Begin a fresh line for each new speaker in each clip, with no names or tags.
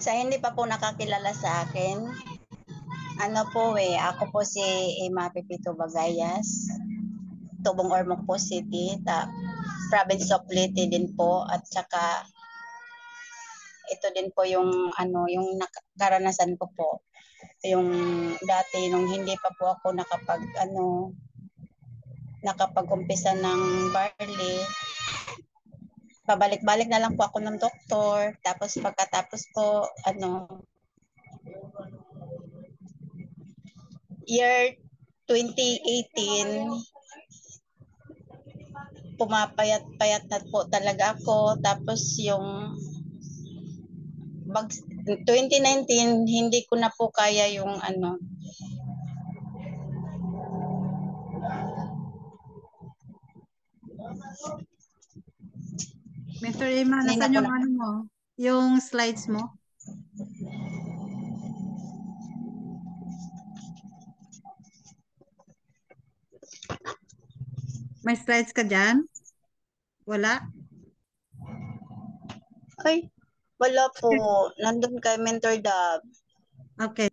Sa hindi pa po nakakilala sa akin, ano po ako po si Emma Pepito Bagayas, Tubong Ormoc po City, province of Leyte din po, at saka ito din po yung yung karanasan ko po. Yung dati nung hindi pa po ako nakapag-umpisa ng barley, pabalik-balik na lang po ako ng doktor. Tapos pagkatapos po, year 2018, pumapayat-payat na po talaga ako. Tapos yung 2019, hindi ko na po kaya yung
Mentor Emma,
hindi na
nasaan
po
yung
na,
ano mo? Yung slides mo? May slides ka dyan? Wala?
ay, wala po. Nandun kay Mentor Dab.
Okay.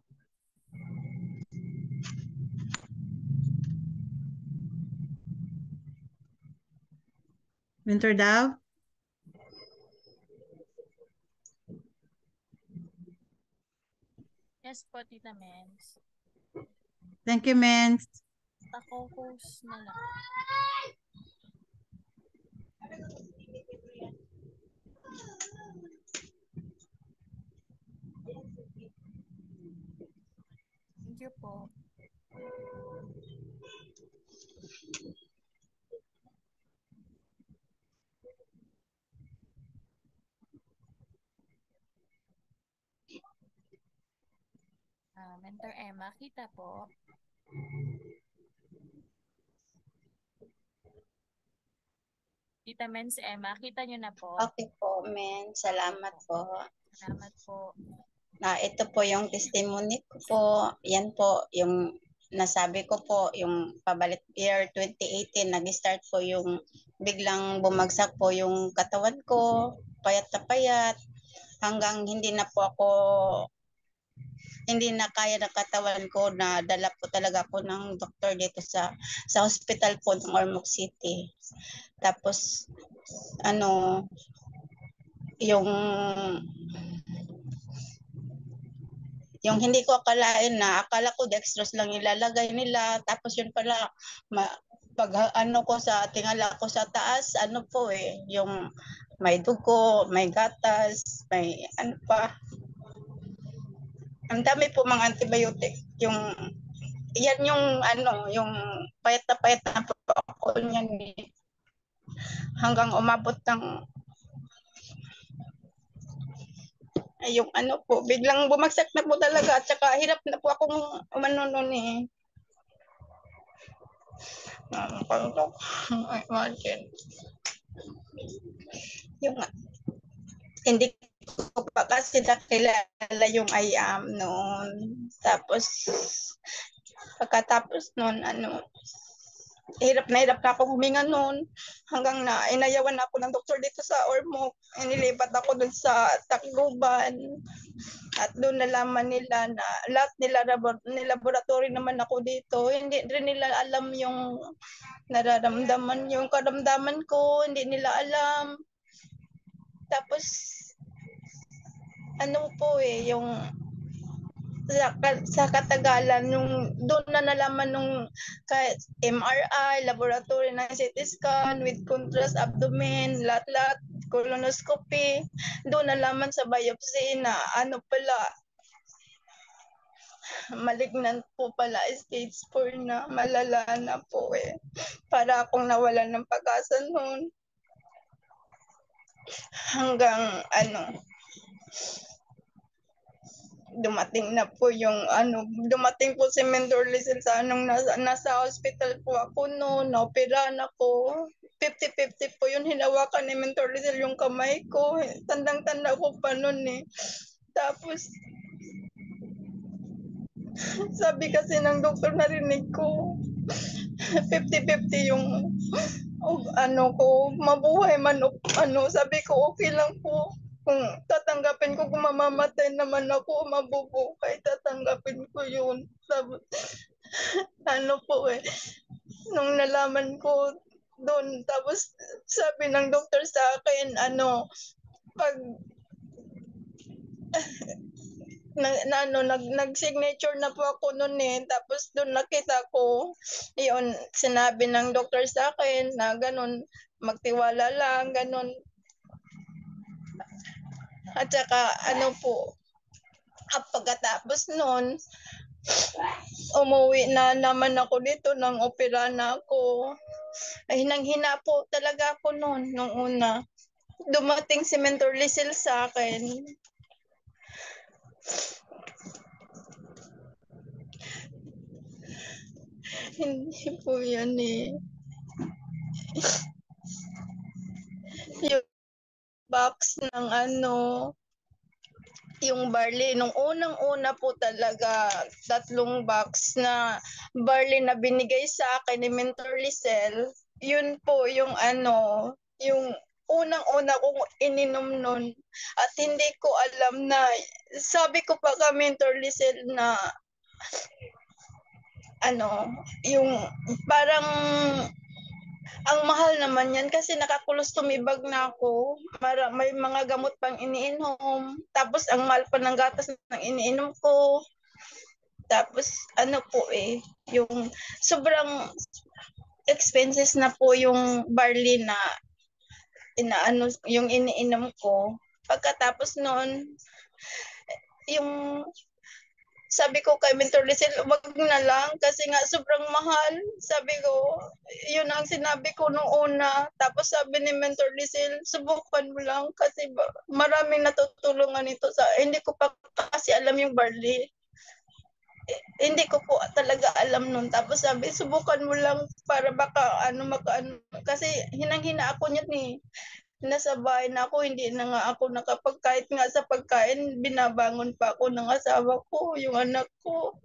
Mentor Dav?
Yes po, Tita Mens.
Thank you, Mens.
Ako host na lang. Thank you po. Mentor Emma, kita po. Tita Mens Emma, kita nyo na po.
Okay po, men. Salamat po.
Salamat po.
Ito po yung testimony ko po. Yan po, yung nasabi ko po, yung pabalik year 2018, nag-start po yung biglang bumagsak po yung katawan ko, payat na payat, hanggang hindi na kaya ng katawan ko, na dala po talaga po ng doktor dito sa hospital po ng Ormoc City. Tapos, yung hindi ko akalain, na akala ko dextrose lang ilalagay nila, tapos yun pala, pag ko sa tingala ko sa taas, yung may dugo, may gatas, may ang dami po mga antibiotic. Yan yung payat na po ako niyan, hanggang umabot ng yung biglang bumagsak na po talaga, at saka hirap na po akong umano nun eh. Imagine. Yung hindi ko pa kasi nakilala yung I am noon. Tapos pagkatapos noon, hirap na ako huminga noon, hanggang na inayawan ako ng doktor dito sa Ormoc. Inilipat ako dun sa Tacloban, at doon nalaman nila na lahat nila laboratory naman ako dito. Hindi rin nila alam yung nararamdaman, yung karamdaman ko, hindi nila alam. Tapos yung sa katagalan, yung doon na nalaman nung MRI, laboratory ng CT scan with contrast abdomen, lahat, colonoscopy, doon nalaman sa biopsy na pala, malignant po pala, stage 4 na, malala na po eh. Para akong nawalan ng pag-asa noon. Hanggang dumating po si Mentor Lizel sa nasa hospital po ako noon, na-operahan ako. 50-50 po yun, hinawakan ni Mentor Lizel yung kamay ko. Tandang-tanda ko pa noon eh. Tapos, sabi kasi ng doktor, narinig ko, 50-50 yung ko, mabuhay man, sabi ko okay lang po. Kung tatanggapin ko, kung mamamatay naman ako, mabubuhay, tatanggapin ko yun. Ano po eh, nung nalaman ko doon, tapos sabi ng doktor sa akin, pag nag-signature na po ako noon eh. Tapos doon nakita ko, yun, sinabi ng doktor sa akin na ganun, magtiwala lang, ganun. At saka po, pagkatapos noon, umuwi na naman ako dito nang opera na ako. Ay, hinang-hina po talaga ako noon, nung una. Dumating si Mentor Lizel sa akin. Hindi po yan eh. Yung box ng yung barley, nung unang-una po talaga, 3 box na barley na binigay sa akin ni Mentor Lizel, yun po yung yung unang-una kong ininom nun. At hindi ko alam na, sabi ko pa ka Mentor Lizel na, yung parang, ang mahal naman yan kasi nakakulostumibag na ako. May mga gamot pang iniinom. Tapos ang mahal pa ng gatas ng iniinom ko. Tapos po eh, yung sobrang expenses na po yung barley na yung iniinom ko. Pagkatapos noon, yung sabi ko kay Mentor Lizel, wag na lang kasi nga sobrang mahal. Sabi ko, yun ang sinabi ko nung una. Tapos sabi ni Mentor Lizel, subukan mo lang kasi maraming natutulungan ito sa, hindi ko pa kasi alam yung barley. Hindi ko po talaga alam nun. Tapos sabi, subukan mo lang para baka kasi hinang-hina ako niyan eh. Nasa bahay na ako, hindi na nga ako kahit nga sa pagkain, binabangon pa ako ng asawa ko, yung anak ko.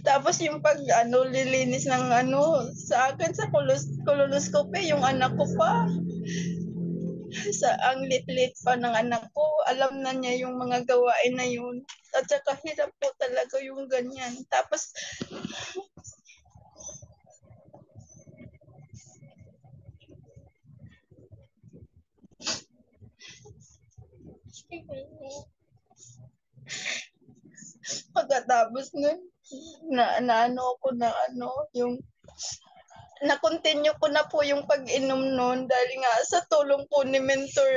Tapos yung lilinis ng sa akin sa colonoscopy, yung anak ko pa. Ang lit-lit pa ng anak ko, alam na niya yung mga gawain na yun. At saka hirap po talaga yung ganyan. Tapos, pagkatapos nun, yung na-continue ko na po yung pag-inom nun dahil nga sa tulong po ni Mentor,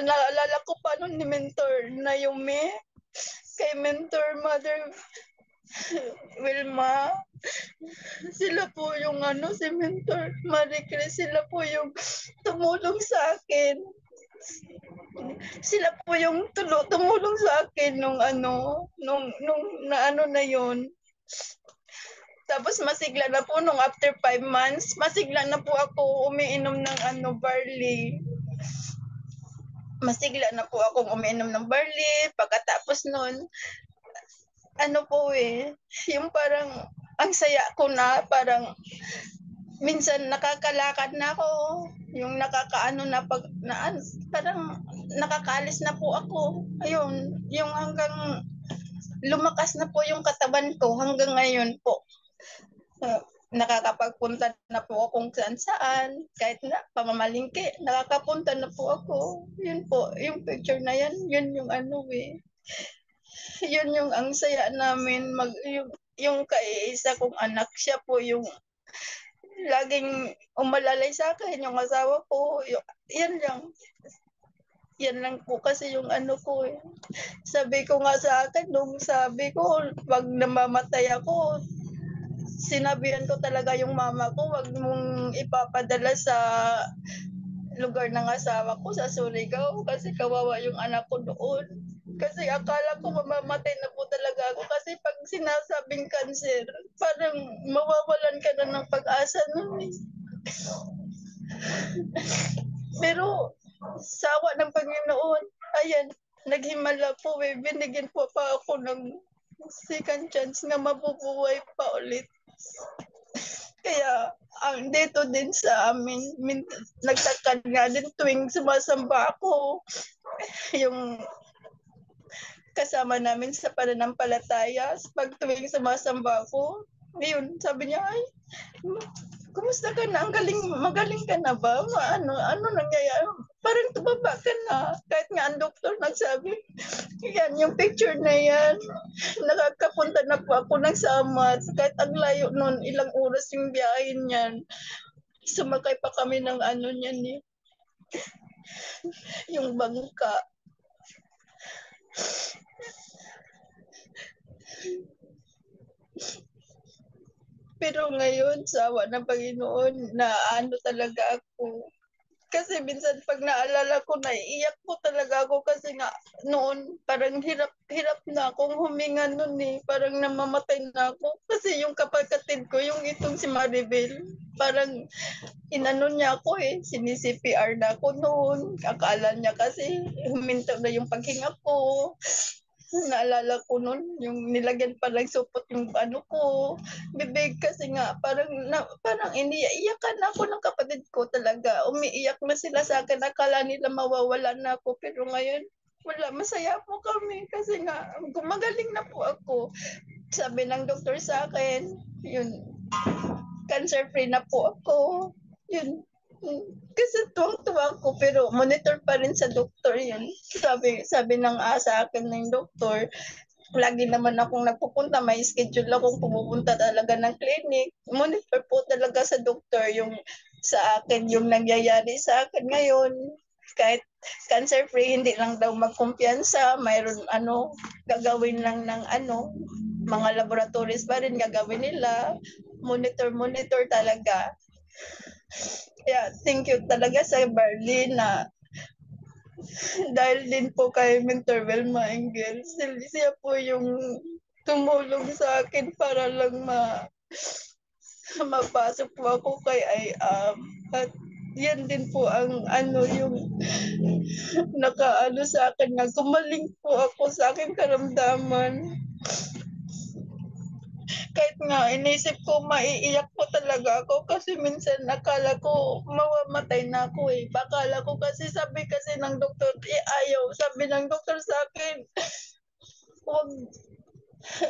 naalala ko pa nun ni Mentor na yung kay Mentor Mother Wilma, sila po yung si Mentor Marie Chris, sila po yung tumulong sa akin. Sila po yung tumulong sa akin nung na yun. Tapos masigla na po nung after 5 months, masigla na po ako umiinom ng barley. Masigla na po akong umiinom ng barley. Pagkatapos nun, po eh, yung parang ang saya ko na, parang minsan nakakalakad na ako, yung parang nakakaalis na po ako. Ayun, yung hanggang lumakas na po yung katawan ko hanggang ngayon po. Nakakapagpunta na po akong saan-saan, kahit na pamamalingke, nakakapunta na po ako. Yun po, yung picture na yan, yun yung yun yung ang saya namin, yung kaiisa kong anak, siya po yung laging umalalay sa akin, yung asawa ko, yan lang. Yan lang po kasi yung ko eh. Sabi ko nga sa akin, nung sabi ko, pag namamatay ako, sinabihan ko talaga yung mama ko, wag mong ipapadala sa lugar ng asawa ko sa Surigao kasi kawawa yung anak ko doon. Kasi akala ko mamamatay na po talaga ako kasi pag sinasabing cancer, parang mawawalan ka na ng pag-asa nun eh. Pero sawa ng Panginoon, ayan, naghimala po eh, binigyan po pa ako ng second chance na mabubuhay pa ulit. Kaya ang dito din sa amin, nagtakad nga din tuwing sumasamba ako, yung kasama namin sa pananampalataya, pag tuwing sumasamba ako, ngayon, sabi niya, ay, kumusta ka na? Magaling ka na ba? Ano nangyayari? Parang tumaba ka na. Kahit nga ang doktor nagsabi, yan, yung picture na yan, nakakapunta na po ako ng Samar. Kahit ang layo nun, ilang oras yung biyahin niyan. Sumakay pa kami ng ano niyan, yung bangka. Pero ngayon, sa awa ng Panginoon, na ano talaga ako. Kasi minsan pag naalala ko, naiiyak po talaga ako kasi nga noon parang hirap na akong huminga noon eh. Parang namamatay na ako. Kasi yung kapatid ko, yung itong si Maribel, parang inano niya ako eh. Sinisi-CPR na ako noon. Akala niya kasi huminto na yung paghinga ko. Naalala ko noon, yung nilagyan pa lang supot yung ano ko, bibig kasi nga parang iniiyakan ako ng kapatid ko talaga. Umiiyak na sila sa akin, akala nila mawawala na ako pero ngayon wala, masaya po kami kasi nga gumagaling na po ako. Sabi ng doktor sa akin, yun, cancer free na po ako. Yun. Kasi tuwang-tuwa ko pero monitor pa rin sa doktor yun. Sabi ng sa akin ng doktor, lagi naman akong nagpupunta, may schedule akong pumupunta talaga ng clinic. Monitor po talaga sa doktor yung sa akin, yung nangyayari sa akin ngayon. Kahit cancer free, hindi lang daw magkumpiyansa, mayroon gagawin lang ng mga laboratories pa rin gagawin nila. Monitor talaga. Yeah, thank you talaga sa Barley na dahil din po kay Mentor Wilma Engel. Siya po yung tumulong sa akin para lang mapasok po ako kay IAM. At yan din po ang yung nakaano sa akin na gumaling po ako sa aking karamdaman. Kahit nga inisip ko maiiyak po talaga ako kasi minsan nakala ko mamamatay na ako eh. Bakala ko kasi sabi kasi ng doktor, ayaw. Sabi ng doktor sa akin, wag.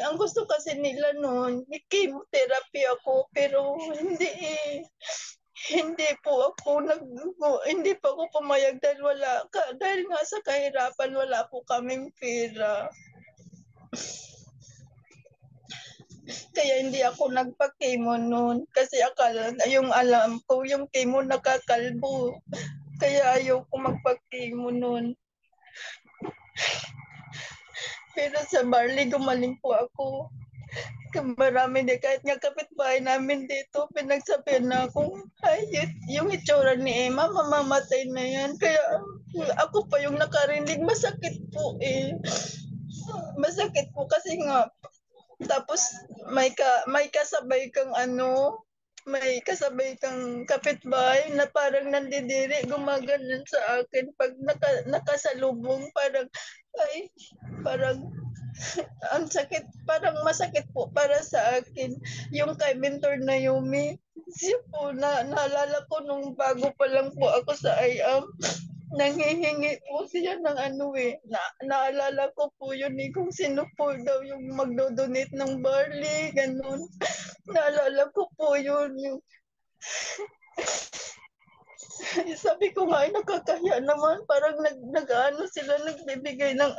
Ang gusto kasi nila noon, chemotherapy ako pero hindi eh. Hindi po ako hindi pa ako pumayag dahil dahil nga sa kahirapan wala po kaming pera. Kaya hindi ako nagpa-chemo noon kasi akala yung alam ko yung chemo nakakalbo. Kaya ayaw ko magpa-chemo noon. Pero sa Barley gumaling po ako. Marami din kahit nga kapitbahay namin dito pinagsabihan na akong ay yung itsura ni Emma mamamatay na yan. Kaya ako pa yung nakarinig, masakit po eh. Masakit po kasi nga tapos may kasabay kang may kasabay kang kapitbahay na parang nandidiri, gumaganon sa akin pag nakasalubong, parang ang sakit, parang masakit po para sa akin. Yung kay Mentor Naomi, siya po, naalala ko nung bago pa lang po ako sa IAM, nanghihingi po siya ng naalala ko po yun kung sino po daw yung magdodonate ng barley, ganun. Naalala ko po yun, sabi ko nga, nakakahiya naman, parang sila, nagbibigay ng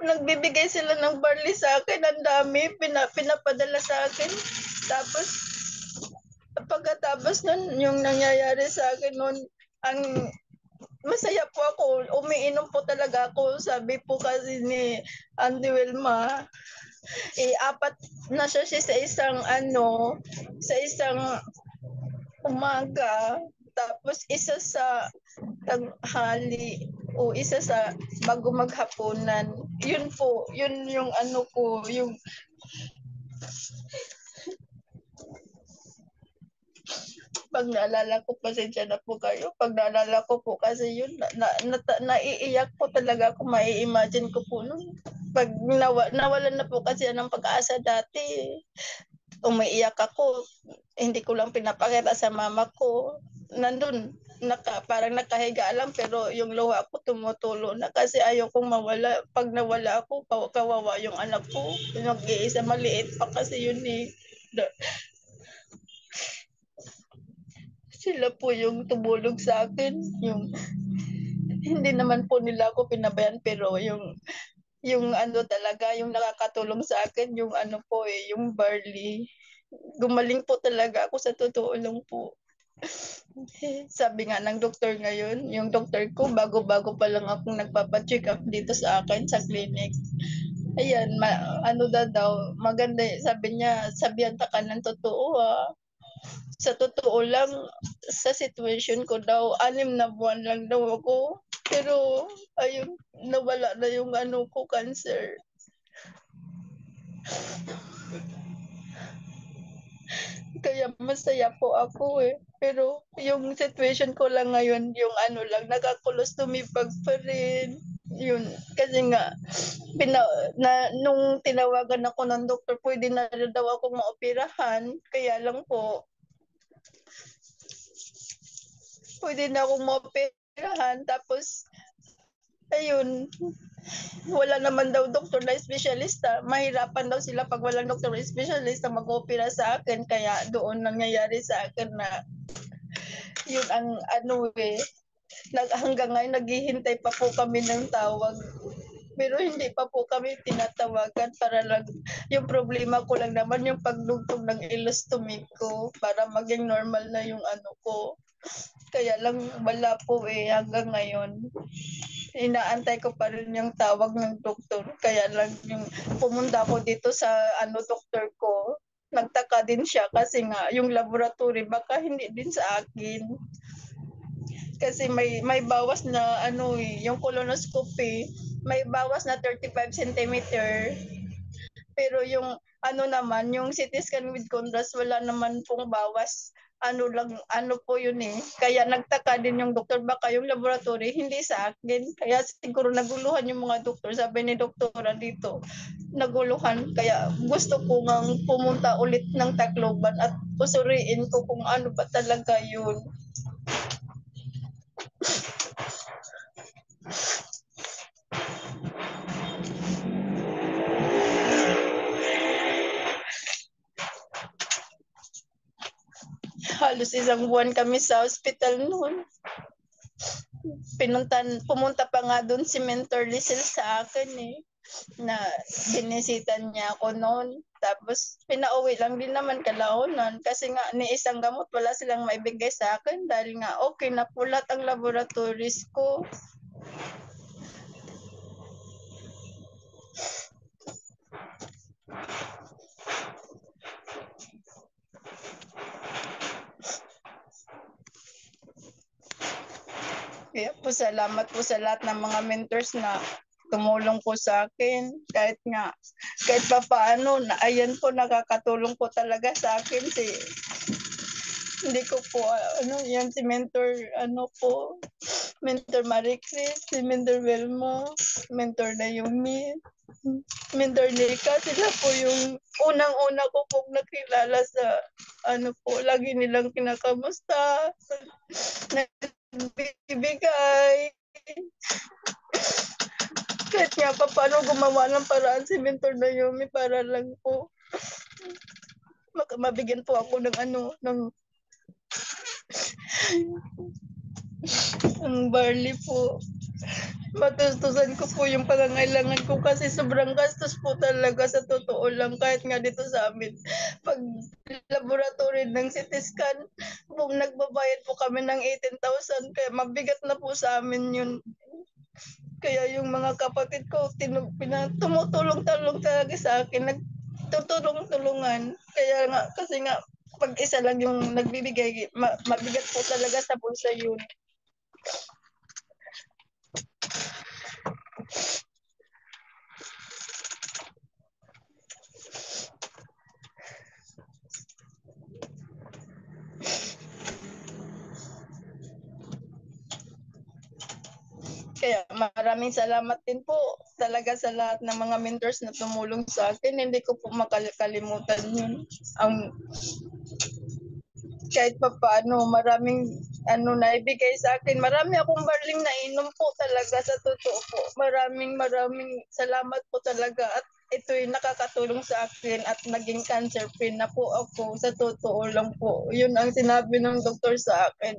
nagbibigay sila ng barley sa akin, ang dami, pinapadala sa akin. Tapos, pagkatapos nun, yung nangyayari sa akin nun, masaya po ako, umiinom po talaga ako, sabi po kasi ni Andy Wilma, 4 na siya sa isang umaga, tapos isa sa tanghali o isa sa bago maghapunan. Yun po, yun yung yung pag naalala ko, pasensya na po kayo. Pag naalala ko po kasi yun, naiiyak po talaga ako, mai-imagine ko po nun. pag nawalan na po kasi ng pag-asa dati, umiiyak ako. Hindi ko lang pinapakita sa mama ko. Nandun, parang nakahiga lang pero yung luha ko tumutulo na kasi ayaw kong mawala. Pag nawala ako, kawawa yung anak ko. Nag-iisa, maliit pa kasi yun eh. Sila po yung tumulog sa akin. Yung hindi naman po nila ako pinabayan pero yung ano talaga, yung nakakatulong sa akin, yung ano po eh, yung barley. Gumaling po talaga ako sa totoo lang po. Sabi nga ng doktor ngayon, yung doktor ko, bago-bago pa lang akong nagpapacheck up dito sa akin sa clinic. Ayan, ano daw, maganda, sabi niya, sabihan ka ng totoo ah. Sa totoo lang, sa situation ko daw, 6 na buwan lang daw ako. Pero, ayun, nawala na yung ano ko, cancer. Kaya masaya po ako eh. Pero yung situation ko lang ngayon, yung ano lang, nakakulostomy bag pa rin. Yun, kasi nga, nung tinawagan ako ng doktor, pwede na rin daw akong maoperahan. Kaya lang po, pwede na akong maoperahan. Tapos, ayun, wala naman daw doktor na espesyalista. Mahirapan daw sila pag walang doktor na espesyalista mag-opera sa akin. Kaya doon nangyayari sa akin na yun ang ano eh. Hanggang ngayon naghihintay pa po kami ng tawag. Pero hindi pa po kami tinatawagan para lang, yung problema ko lang naman yung pagdugtong ng ileostomy ko para maging normal na yung ano ko. Kaya lang wala po eh hanggang ngayon. Inaantay ko pa rin yung tawag ng doktor. Kaya lang yung pumunta ko dito sa ano doktor ko, nagtaka din siya kasi nga yung laboratory baka hindi din sa akin. Kasi may bawas na ano eh, yung colonoscopy, may bawas na 35 centimeter. Pero yung ano naman, yung CT scan with contrast, wala naman pong bawas. Ano lang, ano po yun eh. Kaya nagtaka din yung doktor, baka yung laboratory, hindi sa akin. Kaya siguro naguluhan yung mga doktor. Sabi ni doktora dito, naguluhan. Kaya gusto ko ngang pumunta ulit ng Tacloban at usuriin ko kung ano ba talaga yun. Halos 1 buwan kami sa hospital noon. Pumunta pa nga doon si Mentor Lizel sa akin eh, na binisitan niya ako noon. Tapos pinauwi lang din naman kalaunan kasi nga ni isang gamot wala silang maibigay sa akin dahil nga okay na po lahat ang laboratories ko. Kaya po salamat po sa lahat ng mga mentors na tumulong po sa akin. Kahit pa paano, ayan po, nakakatulong po talaga sa akin hindi ko po, yan si mentor, mentor Maricris, si mentor Wilma, mentor Naomi, mentor Nika, sila po yung unang-una ko pong nakilala sa, lagi nilang kinakamusta, nagbibigay. Kahit nga pa paano gumawa ng paraan si mentor Naomi para lang po mabigyan po ako ng ang barley po. Matustusan ko po yung pangangailangan ko kasi sobrang gastos po talaga sa totoo lang. Kahit nga dito sa amin, pag laboratory ng CT scan, nagbabayad po kami ng 18,000 kaya mabigat na po sa amin yun. Kaya yung mga kapatid ko, tumutulong-tulong talaga sa akin, nagtutulong-tulungan. Kaya nga, kasi nga, pag isa lang yung nagbibigay, mabigat po talaga sa bulsa yun. Kaya maraming salamat din po talaga sa lahat ng mga mentors na tumulong sa akin. Hindi ko po makalimutan yun. Kahit pa paano, maraming naibigay sa akin. Marami akong barling na inom po talaga sa totoo po. Maraming salamat po talaga at ito'y nakakatulong sa akin at naging cancer free na po ako sa totoo lang po. Yun ang sinabi ng doktor sa akin.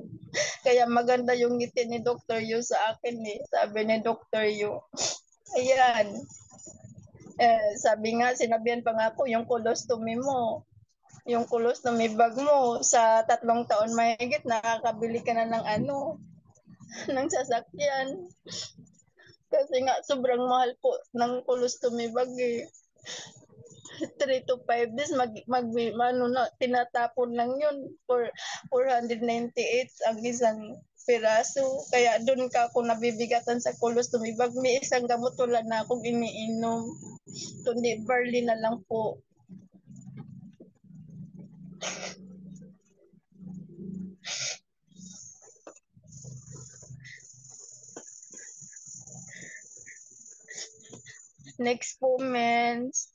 Kaya maganda yung ngiti ni Dr. Yu sa akin eh. Sabi ni Dr. Yu. Ayan. Sabi nga, sinabihan pa nga ako yung colostomy mo. Yung colostomy bag mo sa 3 taon mahigit nakakabili ka na ng ng sasakyan. Kasi nga sobrang mahal po ng colostomy bag eh. 3 to 5 days tinatapon lang yun for 498 ang isang piraso. Kaya doon ka ako nabibigatan sa colostomy bag. May isang gamot wala na akong iniinom. Kundi barley na lang po. Next po, mens.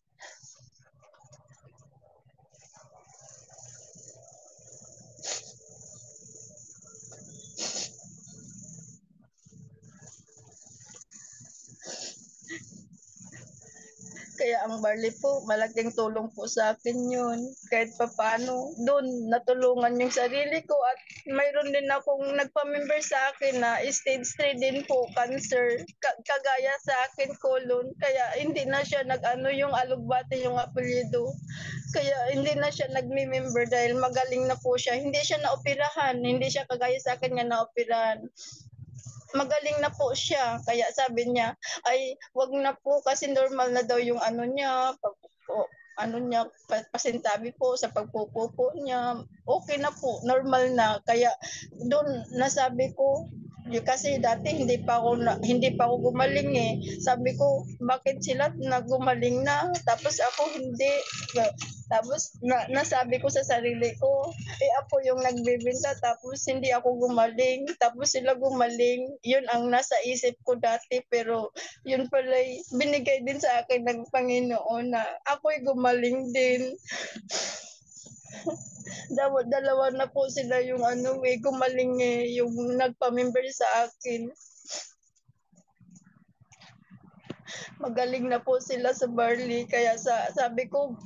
Kaya ang barley po, malaking tulong po sa akin yun. Kahit pa paano, doon natulungan yung sarili ko at mayroon din akong nagpa-member sa akin na stage 3 din po, cancer. Kagaya sa akin, colon. Kaya hindi na siya yung alugbate yung apelyido. Kaya hindi na siya nagmi-member dahil magaling na po siya. Hindi siya naoperahan. Hindi siya kagaya sa akin nga naoperahan. Magaling na po siya. Kaya sabi niya, ay wag na po kasi normal na daw yung niya, pasintabi po sa pagpupupo niya. Okay na po, normal na. Kaya doon nasabi ko, kasi dati hindi pa ako gumaling eh. Sabi ko, bakit sila nagumaling na tapos ako hindi? Tapos nasabi ko sa sarili ko, ako yung nagbebenta tapos hindi ako gumaling. Tapos sila gumaling. Yun ang nasa isip ko dati pero yun pala binigay din sa akin ng Panginoon na ako'y gumaling din. Dalawa na po sila yung gumaling yung nagpa-member sa akin. Magaling na po sila sa barley. Kaya sabi ko,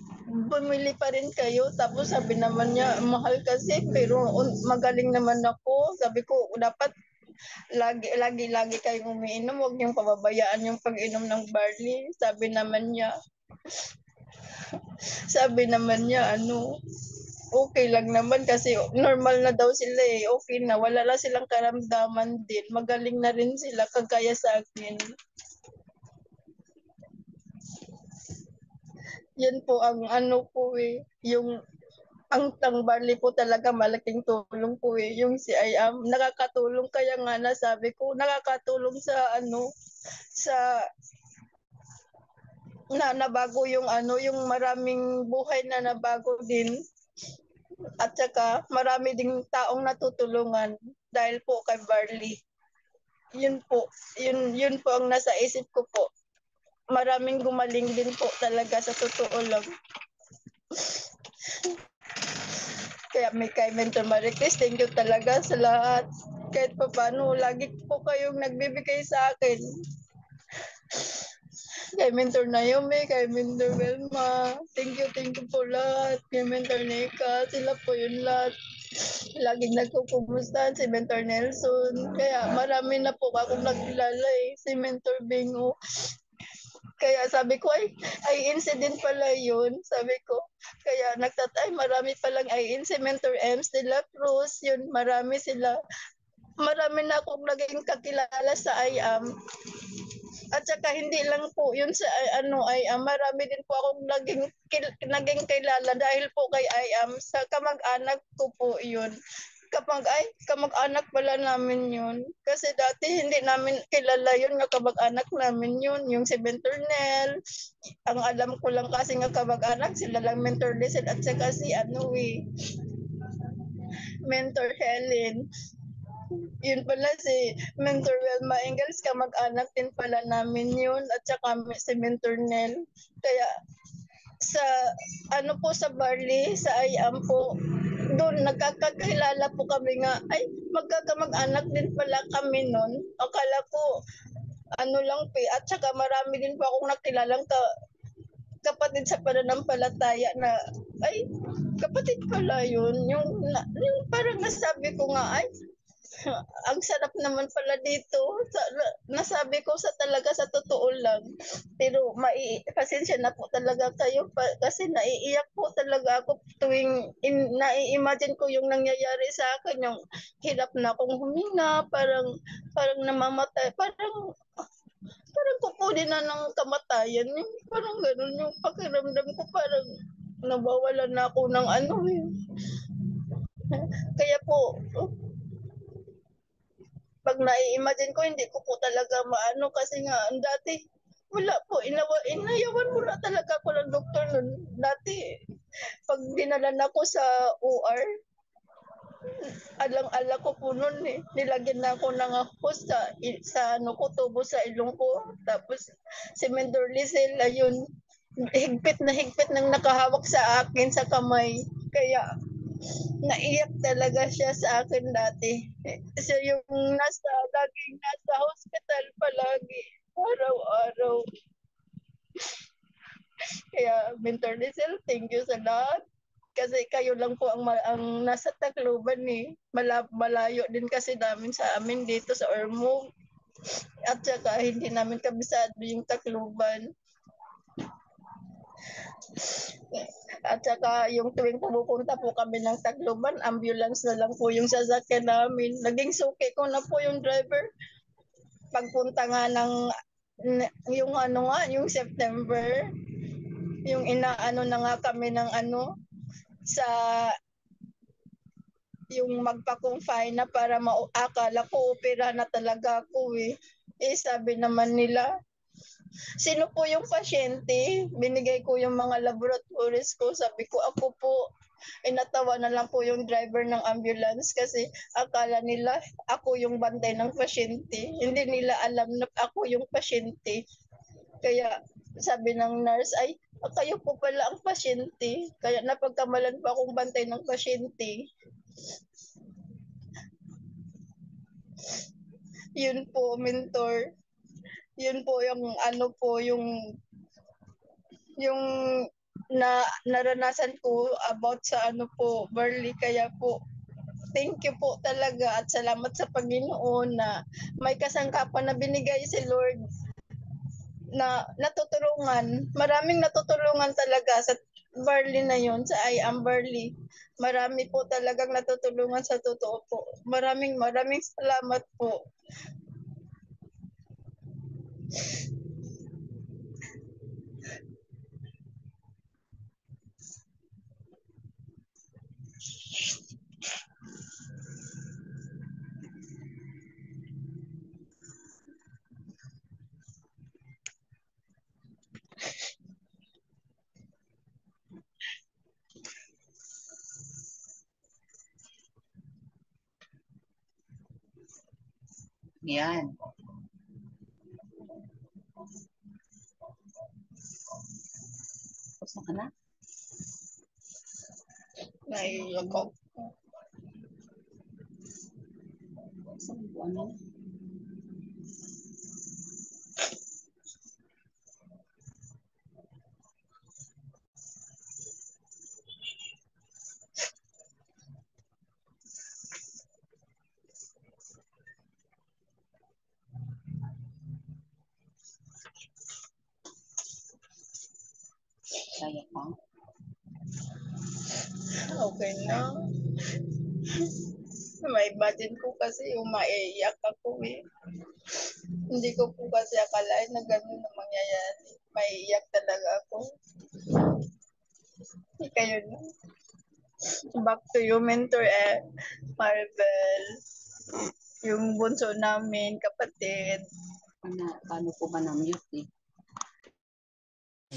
bumili pa rin kayo. Tapos sabi naman niya, mahal kasi pero magaling naman ako. Sabi ko, dapat lagi kayong umiinom. Huwag niyong pababayaan yung pag-inom ng barley. Sabi naman niya, okay lang naman kasi normal na daw sila eh. Okay na. Wala lang silang karamdaman din. Magaling na rin sila kagaya sa akin. Yan po ang po eh. Ang barley po talaga malaking tulong po eh. Yung si IAM, nakakatulong kaya nga nasabi ko, nakakatulong sa sa nabago yung yung maraming buhay na nabago din. At saka marami ding taong natutulungan dahil po kay barley. Yun po ang nasa isip ko po. Maraming gumaling din po talaga sa totoo lang. Kaya kay Mentor Maricris, thank you talaga sa lahat. Kahit pa paano, lagi po kayong nagbibigay sa akin. Kay Mentor Naomi, kay Mentor Wilma, thank you po lahat. Kay Mentor Nika, sila po yun lahat. Laging nagkukumustahan si Mentor Nelson. Kaya marami na po akong nakilala eh. Si Mentor Bingo. Kaya sabi ko, ay incident pala yun. Sabi ko, kaya marami palang si Mentor Ems de la Cruz, yun, marami sila. Marami na akong naging kakilala sa IAM. At saka hindi lang po yun sa IAM, marami din po akong naging kilala dahil po kay IAM, sa kamag-anak ko po yun. Kamag-anak pala namin yun. Kasi dati hindi namin kilala yun nga kamag-anak namin yun. Yung si Mentor Nel. Ang alam ko lang kasi nga kamag-anak, sila lang Mentor Lizelle at saka si Mentor Helen. Yun pala si Mentor Wilma Engels, kamag-anak din pala namin yun, at saka si Mentor Nel. Kaya sa ano po sa Barley, sa IAM po, doon nagkakakilala po kami nga, ay magkakamag-anak din pala kami noon. Akala ko ano lang po, at saka marami din po akong nakilalang kapatid sa pananampalataya na ay kapatid pala yun. Yung parang nasabi ko nga, ay ang sarap naman pala dito. Nasabi ko talaga sa totoo lang. Pero pasensya na po talaga kayo kasi naiiyak po talaga ako tuwing nai-imagine ko yung nangyayari sa akin, yung hirap na akong huminga, parang namamatay, parang kukunin na ng kamatayan. Yung parang ganun yung pakiramdam ko, parang nawawalan na ako ng ano eh. Kaya po, pag nai-imagine ko, hindi ko po talaga maano kasi nga dati wala po, inayawan mo na talaga ako ng doktor nun. Dati, pag dinala na ako sa OR, alang-ala ko po nun eh. Nilagyan na ako ng hose sa ano ko, tubo sa ilong ko. Tapos, si Mentor Lizel, ayun, higpit nang nakahawak sa akin sa kamay. Kaya, naiyak talaga siya sa akin dati. Siya yung laging nasa hospital palagi, araw-araw. Kaya, Mentor Lizel, thank you sa lahat. Kasi kayo lang po ang nasa Tacloban eh. Malayo din kasi namin sa amin dito sa Ormoc. At saka hindi namin kabisado yung Tacloban. At saka yung tuwing pumupunta po kami ng Tacloban, ambulance na lang po yung sasakyan namin. Naging suki ko na po yung driver. Pagpunta nga yung ano nga, yung September, yung inaano na nga kami ng ano, sa yung magpa-confine na para akala ko opera na talaga ako eh. Sabi naman nila, sino po yung pasyente? Binigay ko yung mga laboratories ko. Sabi ko, ako po. Natawa na lang po yung driver ng ambulance kasi akala nila ako yung bantay ng pasyente. Hindi nila alam na ako yung pasyente. Kaya sabi ng nurse, ay, kayo po pala ang pasyente. Kaya napagkamalan pa akong bantay ng pasyente. Yun po, Mentor. Yun po yung ano po, yung naranasan ko about sa ano po, Barley. Kaya po, thank you po talaga at salamat sa Panginoon na may kasangkapan na binigay si Lord na natutulungan. Maraming natutulungan talaga sa Barley na yun, sa I Am Barley. Marami po talagang natutulungan sa totoo po. Maraming salamat po.
Yan. Tapos na ka na?
Naiiyak ako.
Saan buwan na? Kaya pa?
Okay na. Ma-imagine ko kasi yung maiiyak ako eh. Hindi ko po kasi akalain na gano'n na mangyayari. Maiiyak talaga ako. Kayo na. Back to you, Mentor Maribel. Yung bunso namin, kapatid.
Paano po ba na-mute eh?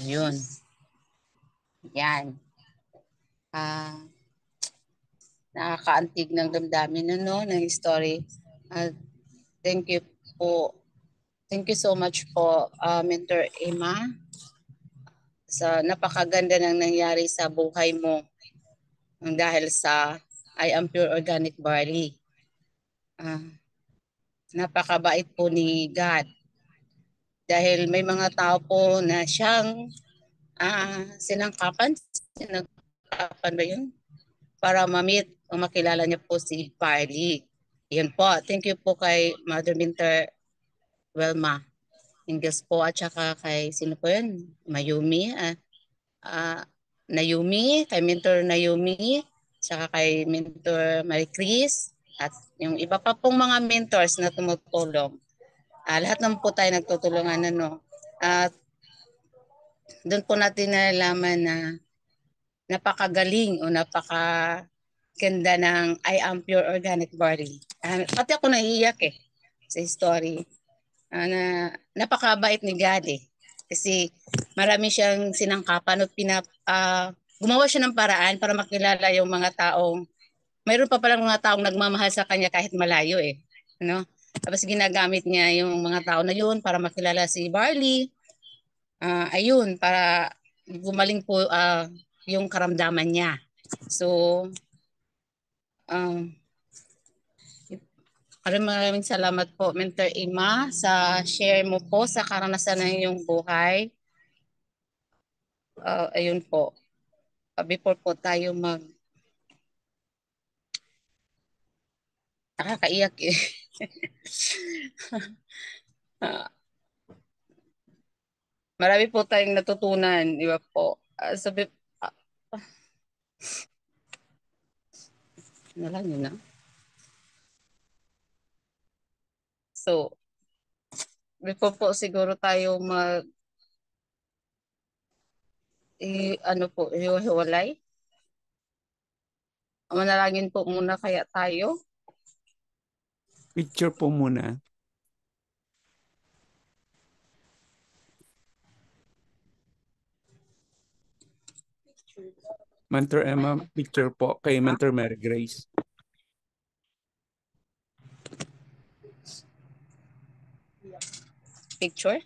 Yun. Yan. Nakakaantig ng damdamin no, ng story. Ah, thank you po. Thank you so much po, Mentor Emma, sa napakaganda ng nangyari sa buhay mo dahil sa I Am Pure Organic Barley. Napakabait po ni God dahil may mga tao po na siyang sinangkapan ba yun? Para ma-meet o makilala niya po si Barley. Yun po. Thank you po kay Mother Minter Welma Ingles po at saka kay sino po yun? Mayumi. Nayumi, kay Mentor Nayumi, saka kay Mentor Marie Chris at yung iba pa pong mga mentors na tumutulong. Lahat naman po tayo nagtutulungan At doon po natin nalalaman na napakagaling o napakaganda ng I Am Pure Organic Barley. Pati ako naiiyak sa story. Na napakabait ni God Kasi marami siyang sinangkapan at gumawa siya ng paraan para makilala yung mga taong, mayroon pa palang mga taong nagmamahal sa kanya kahit malayo No? Tapos ginagamit niya yung mga tao na yun para makilala si Barley. Ayun, para gumaling po yung karamdaman niya. So, maraming salamat po, Mentor Emma, sa share mo po sa karanasan ng iyong buhay. Ayun po. Before po tayo nakakaiyak Marami po tayong natutunan, di ba po? Nalang yun na. So, before po siguro tayo hiwalay. Manalangin po muna kaya tayo.
Picture po muna. Mentor Emma, picture po kay Mentor Mary Grace.
Picture?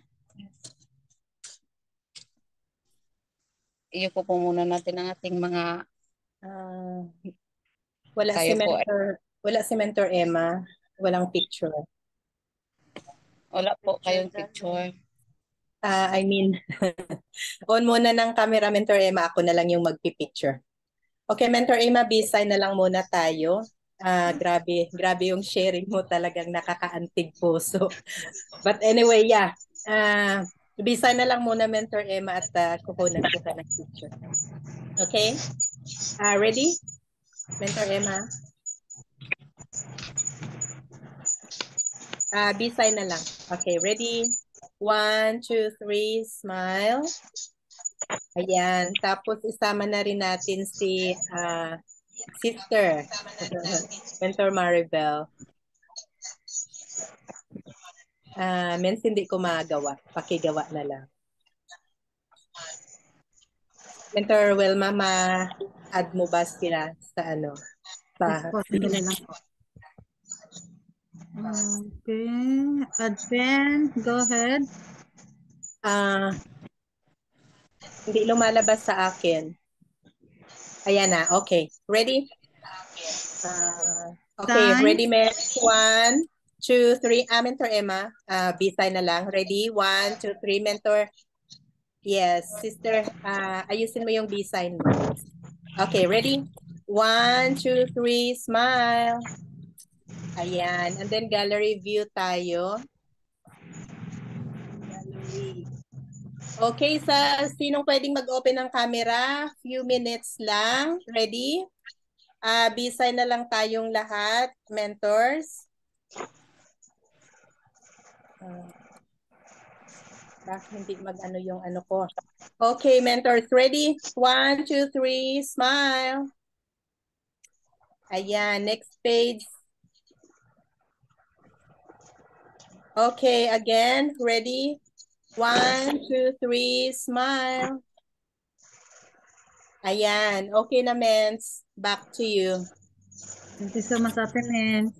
Iyo po muna natin ang ating mga
wala si Mentor Emma, walang picture.
Wala po kayong picture.
On muna ng camera, Mentor Emma, ako na lang yung magpipicture. Okay, Mentor Emma, B-sign na lang muna tayo. Grabe yung sharing mo, talagang nakakaantig puso. But anyway, yeah. B-sign na lang muna, Mentor Emma, at kukunan kita ng picture. Okay? Ready? Mentor Emma? B-sign na lang. Okay, ready? 1, 2, 3, smile. Ayan. Tapos isama na rin natin si sister, Mentor Maribel. Mens hindi ko magawa. Pakigawa na lang. Mentor Welma, ma-add mo ba sila sa ano?
Sandali lang po. Okay. Advent, go ahead.
Hindi lumalabas sa akin. Ayan na. Okay. Ready? Okay.
Sign.
Ready, Mens? 1, 2, 3. Mentor Emma. B-sign na lang. Ready? 1, 2, 3. Mentor. Yes. Sister, ayusin mo yung B-sign mo. Okay. Ready? 1, 2, 3. Smile. Ayan. And then gallery view tayo. Gallery. Okay, sinong pwedeng mag-open ng camera? Few minutes lang. Ready? B-sign na lang tayong lahat, mentors. Bakit hindi mag-ano yung ano ko? Okay, mentors, ready? 1, 2, 3, smile. Ayan, next page. Okay, again, ready? 1, 2, 3, smile. Ayan, okay na, Mens. Back to you.
Thank you so much, Ate Mens.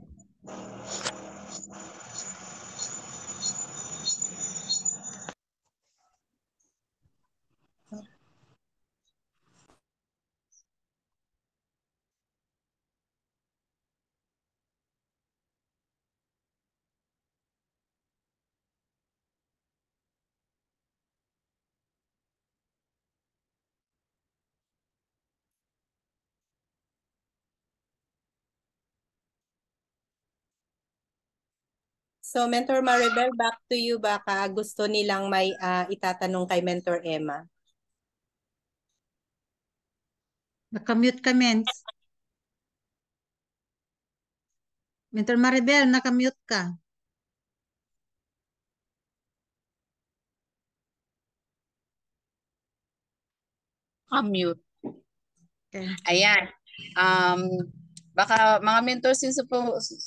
So, Mentor Maribel, back to you. Baka gusto nilang may itatanong kay Mentor Emma.
Nakamute ka, Mens. Mentor Maribel, nakamute ka.
Mute.
Okay.
Ayan. Baka mga mentors yung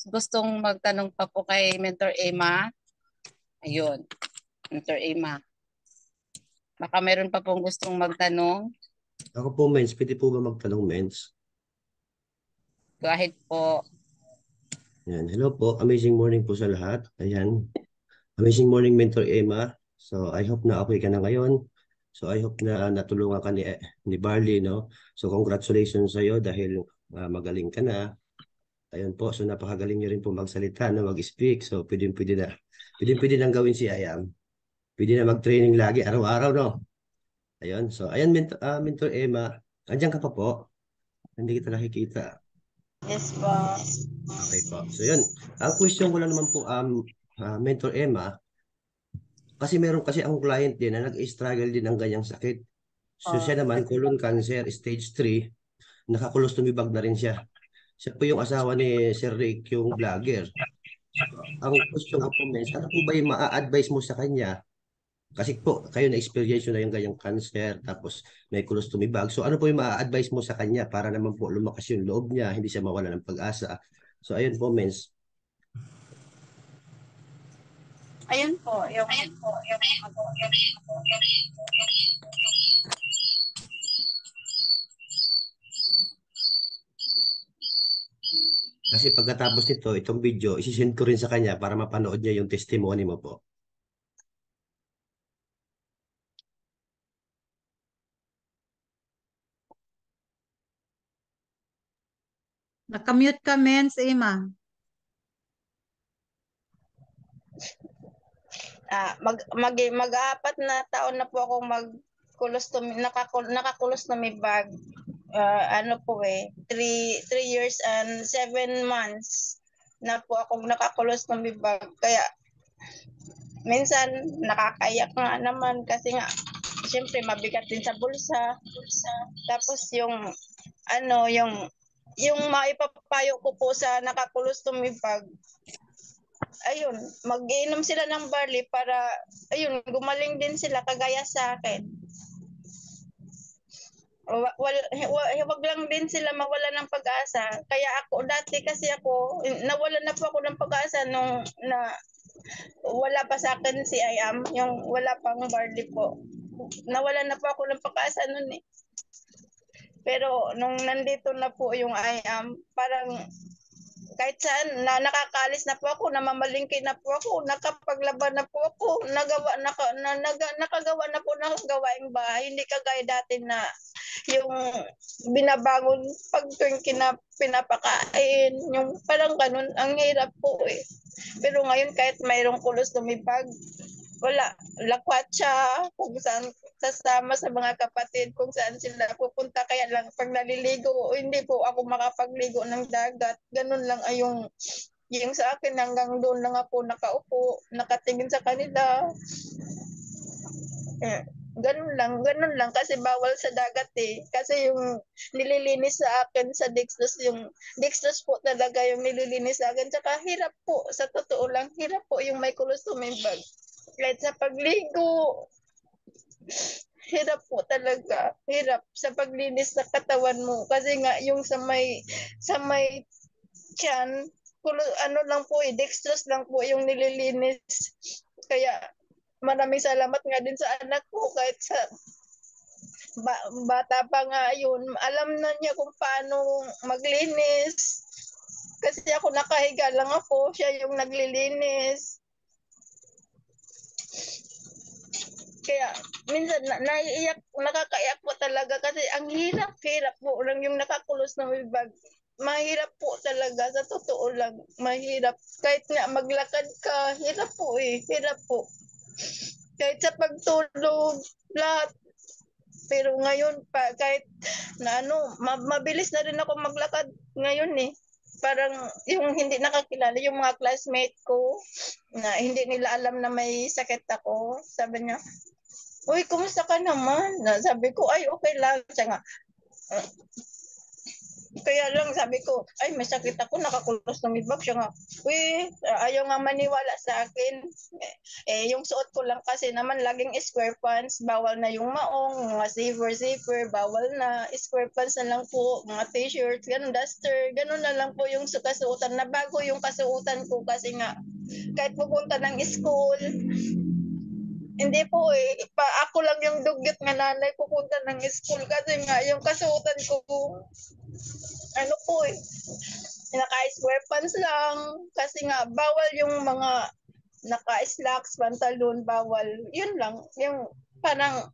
gustong magtanong pa po kay Mentor Emma. Ayun. Mentor Emma. Baka meron pa pong gustong magtanong.
Ako po, Mens. Pwede po ba magtanong, Mens?
Go ahead po.
Ayan. Hello po. Amazing morning po sa lahat. Ayan. Amazing morning, Mentor Emma. So, I hope na okay ka na ngayon. So, I hope na natulungan ka ni Barley, no? So, congratulations sa iyo dahil magaling ka na. Ayun po. So, napakagaling niyo rin po magsalita, no? Mag-speak. So, pwede nang gawin si Ayam. Pwede na mag-training lagi, araw-araw, no? Ayun. So, ayan, Mentor Emma. Andiyan ka pa po? Hindi kita nakikita.
Yes po.
Okay po. So, yun. Ang question ko lang naman po, Mentor Emma, kasi meron kasi ang client din na nag-struggle din ng ganyang sakit. So siya naman, colon cancer, stage 3, nakakolostommy bag na rin siya. Siya po yung asawa ni Sir Rick, yung vlogger. Ang question ko po, Mens, ano po ba yung ma-advise mo sa kanya? Kasi po, kayo na-experience na yung ganyang cancer, tapos may colostomy bag. So ano po yung ma-advise mo sa kanya para naman po lumakas yung loob niya, hindi siya mawala ng pag-asa. So ayun po, Mens.
Ayun po, yung
Kasi pagkatapos nito, itong video, isisend ko rin sa kanya para mapanood niya yung testimony mo po.
Nakamute ka, Mens, Emma.
mag-apat na taon na po akong nakakulostomy bag. Ano po 3 years and 7 months na po akong nakakulostomy bag. Kaya minsan nakakaiyak nga naman kasi nga siyempre mabigat din sa bulsa. Tapos yung maipapayo ko po sa nakakulostomy bag, ayun, mag-iinom sila ng barley para, ayun, gumaling din sila kagaya sa akin. Huwag lang din sila mawala ng pag-asa. Kaya ako, dati kasi nawala na po ako ng pag-asa nung wala pa sa akin si Ayam, yung wala pang barley po. Nawala na po ako ng pag-asa nun eh. Pero nung nandito na po yung Ayam, parang kahit saan nakakaalis na po ako, namamalingki na po ako, nakapaglaban na po ako, nakagawa na po ng gawaing bahay. Hindi kagaya dati na yung binabangon pag tuwing pinapakain, yung parang ganun, ang hirap po eh. Pero ngayon kahit mayroong colostomy bag, wala, lakwat siya kung saan sasama sa mga kapatid, kung saan sila pupunta. Kaya lang pag naliligo, hindi po ako makapagligo ng dagat. Ganun lang ay yung sa akin, hanggang doon lang ako nakaupo, nakatingin sa kanila. Ganun lang kasi bawal sa dagat eh. Kasi yung nililinis sa akin sa Dextrose, yung Dextrose po talaga yung nililinis sa akin. Tsaka hirap po, sa totoo lang, hirap po yung may colostomy bag. Kahit sa pagligo, hirap po talaga. Hirap sa paglinis sa katawan mo. Kasi nga yung sa may tiyan, lang po Dextrose lang po yung nililinis. Kaya maraming salamat nga din sa anak ko kahit sa bata pa nga yun. Alam na niya kung paano maglinis. Kasi ako nakahiga lang ako, siya yung naglilinis. Kaya minsan nakakaiyak po talaga kasi ang hirap po lang yung nakakulos na bag. Mahirap po talaga, sa totoo lang, mahirap. Kahit nga maglakad ka, hirap po eh, hirap po. Kahit sa pagtulog, lahat. Pero ngayon pa, kahit na mabilis na rin ako maglakad ngayon eh. parang yung hindi nakakilala, yung mga classmate ko, na hindi nila alam na may sakit ako. Sabi niya, uy, kumusta ka naman? Sabi ko, ay, okay lang. Siya nga, kaya lang sabi ko, ay may sakit ako, nakakulos ng midbag. Siya nga, uy, ayaw nga maniwala sa akin. Yung suot ko lang kasi naman laging square pants, bawal na yung maong, mga zipper, bawal na, square pants na lang po, mga t-shirt, ganun, duster, ganun na lang po yung kasuotan na bago yung kasuotan ko kasi nga, kahit pupunta ng school, hindi po ako lang yung dugyot nga nanay pupunta ng school kasi nga yung kasuotan ko, ano po naka-square pants lang kasi nga bawal yung mga naka-slacks, pantalon, bawal. Yun lang, yung parang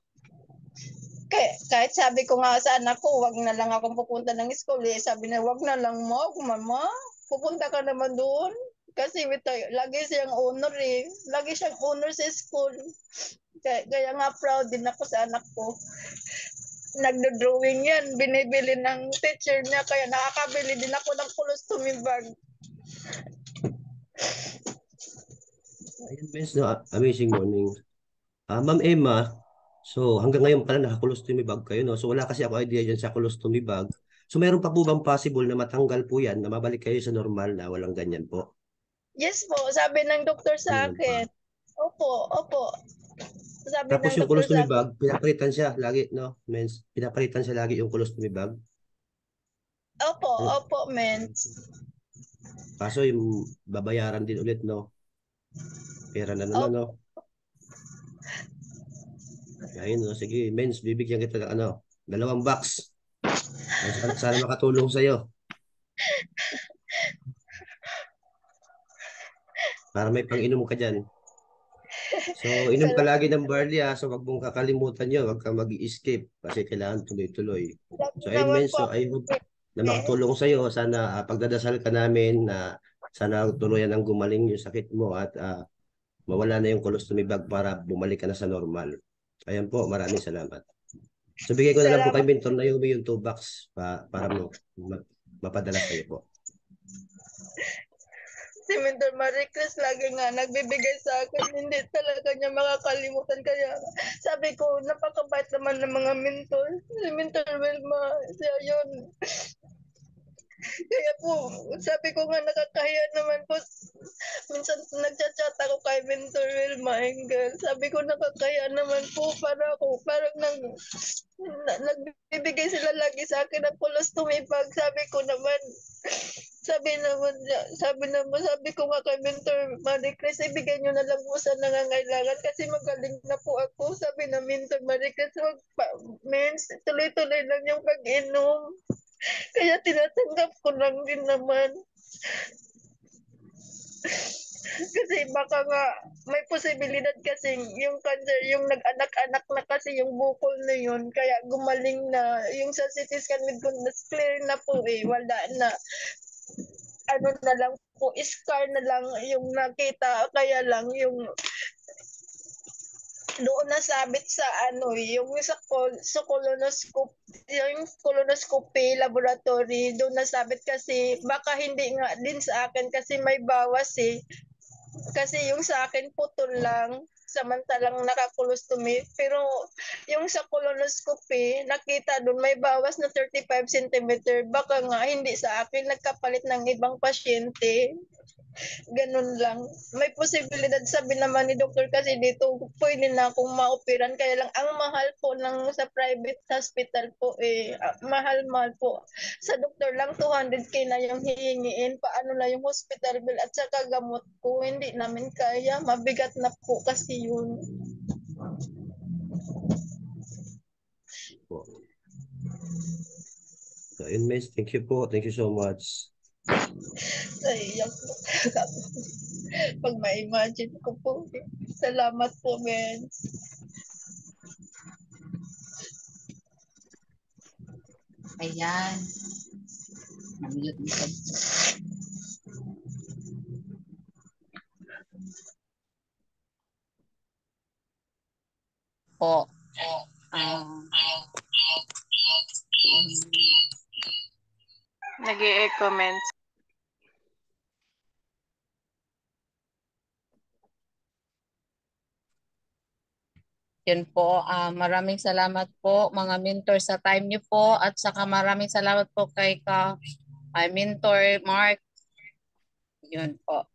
kahit sabi ko nga sa anak ko, wag na lang akong pupunta ng school. Sabi na, wag na lang mo, mama, pupunta ka naman doon. Kasi lagi siyang honor Lagi siyang honor sa school. Kaya nga proud din ako sa anak ko. Nagdo-drawing yan, binibili ng teacher niya, kaya nakakabili din ako ng colostomy bag.
Ayun, Miss, no, amazing morning. Ma'am Emma, so hanggang ngayon pala naka-colostomy bag kayo, no? So wala kasi ako idea dyan sa colostomy bag. So meron pa po bang possible na matanggal po yan, na mabalik kayo sa normal na walang ganyan po?
Yes po, sabi ng doktor sa
Meron
akin.
pa.
Opo. Sabi
Tapos
ng
yung
doktor
colostomy
sa akin.
bag, pinapalitan siya lagi, no? Mens, pinapalitan siya lagi yung colostomy bag.
Opo, men.
Kaso yung babayaran din ulit, no? Pera na naman, no? Ayun, no? Sige, Mens, bibigyan kita ng 2 box. Sana makatulong sa'yo. Para may pang-inom ka dyan. So, inom ka lagi ng barley, so wag mong kakalimutan yun. Wag kang mag-i-escape kasi kailangan tuloy-tuloy. So, ayun,
Naman
men,
po.
so I hope na makatulong sa'yo. Sana pagdadasal ka namin na sana tuluyan ang gumaling yung sakit mo at mawala na yung colostomy bag para bumalik ka na sa normal. Ayan po, maraming salamat. So, bigay ko na lang po kay
Salamat.
Mentor Naomi yung 2 box para mapadala sa'yo po.
Si Mentor Marie Chris lagi nga nagbibigay sa akin. Hindi talaga niya makakalimutan. Kaya sabi ko, napakabait naman ng mga mentor. Si Mentor Wilma, siya yun. Kaya po, sabi ko nga nakakahiya naman po. Minsan nagchat-chat ako kay Mentor Wilma Engel. Sabi ko nakakahiya naman po para ako. Parang nagbibigay sila lagi sa akin ng colostomy bag. Sabi ko naman, sabi ko nga kay Mentor Marie Chris, ibigay nyo na lang po sa nangangailangan kasi magaling na po ako. Sabi na Mentor Marie Chris, tuloy-tuloy lang yung pag-inom. Kaya tinatanggap ko lang din naman. Kasi baka nga may posibilidad kasi yung cancer, yung nag-anak-anak na kasi yung bukol na yun, kaya gumaling na. Yung sa CT scan with clear na po wala na. Ano na lang po, scar na lang yung nakita, kaya lang yung doon nasabit sa yung sa colonoscopy, yung colonoscopy laboratory, doon nasabit kasi baka hindi nga din sa akin kasi may bawas kasi yung sa akin putol lang samantalang naka-colostomy, pero yung sa colonoscopy nakita doon may bawas na 35 cm, baka nga hindi sa akin, nagkapalit ng ibang pasyente. Ganun lang. May posibilidad, sabi naman ni doktor kasi dito pwede na akong maoperan, kaya lang ang mahal po ng sa private hospital po mahal po. Sa doktor lang 200K na yung hihingiin, paano na yung hospital bill at saka gamot ko, hindi namin kaya, mabigat na po kasi yun.
So, yun, Miss, thank you po. Thank you so much.
Iyak po. Pag ma-imagine ko po. Salamat po, men.
Ayan. Namute mo sa po.
Nag-i-comments.
Yun po, maraming salamat po mga mentor sa time niyo po at saka maraming salamat po kay mentor Mark. Yun po.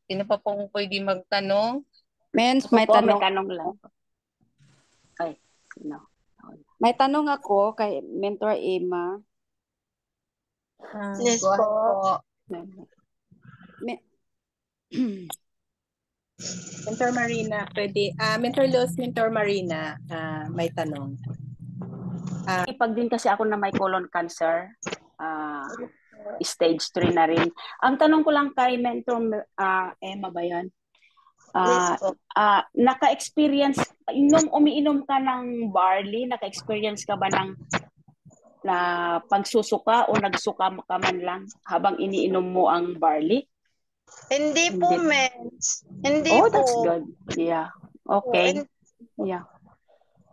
Sino pa pong pwede magtanong?
Mens, may tanong lang. Ay, no. May tanong ako kay Mentor Emma.
Yes
Go ahead
po.
Me-
Mentor Marina, pwede. Mentor Luz, Mentor Marina, may tanong.
Pag din kasi ako na may colon cancer, stage 3 na rin. Ang tanong ko lang kay Mentor Emma ba yan?
Yes po.
Naka-experience, nung umiinom ka ng barley, naka-experience ka ba ng na pagsusuka o nagsuka ka man lang habang iniinom mo ang barley?
Hindi po, mens. Hindi
Oh,
po.
that's good. Yeah. Okay.
And-
Yeah.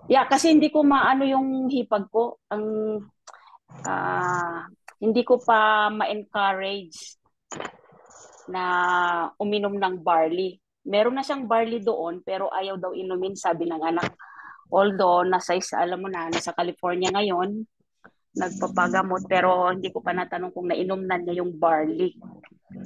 Yeah, kasi hindi ko maano yung hipag ko. Hindi ko pa ma-encourage na uminom ng barley. Meron na siyang barley doon pero ayaw daw inumin, sabi ng anak. Although alam mo na, nasa California ngayon, nagpapagamot pero hindi ko pa natanong kung nainom na niya yung barley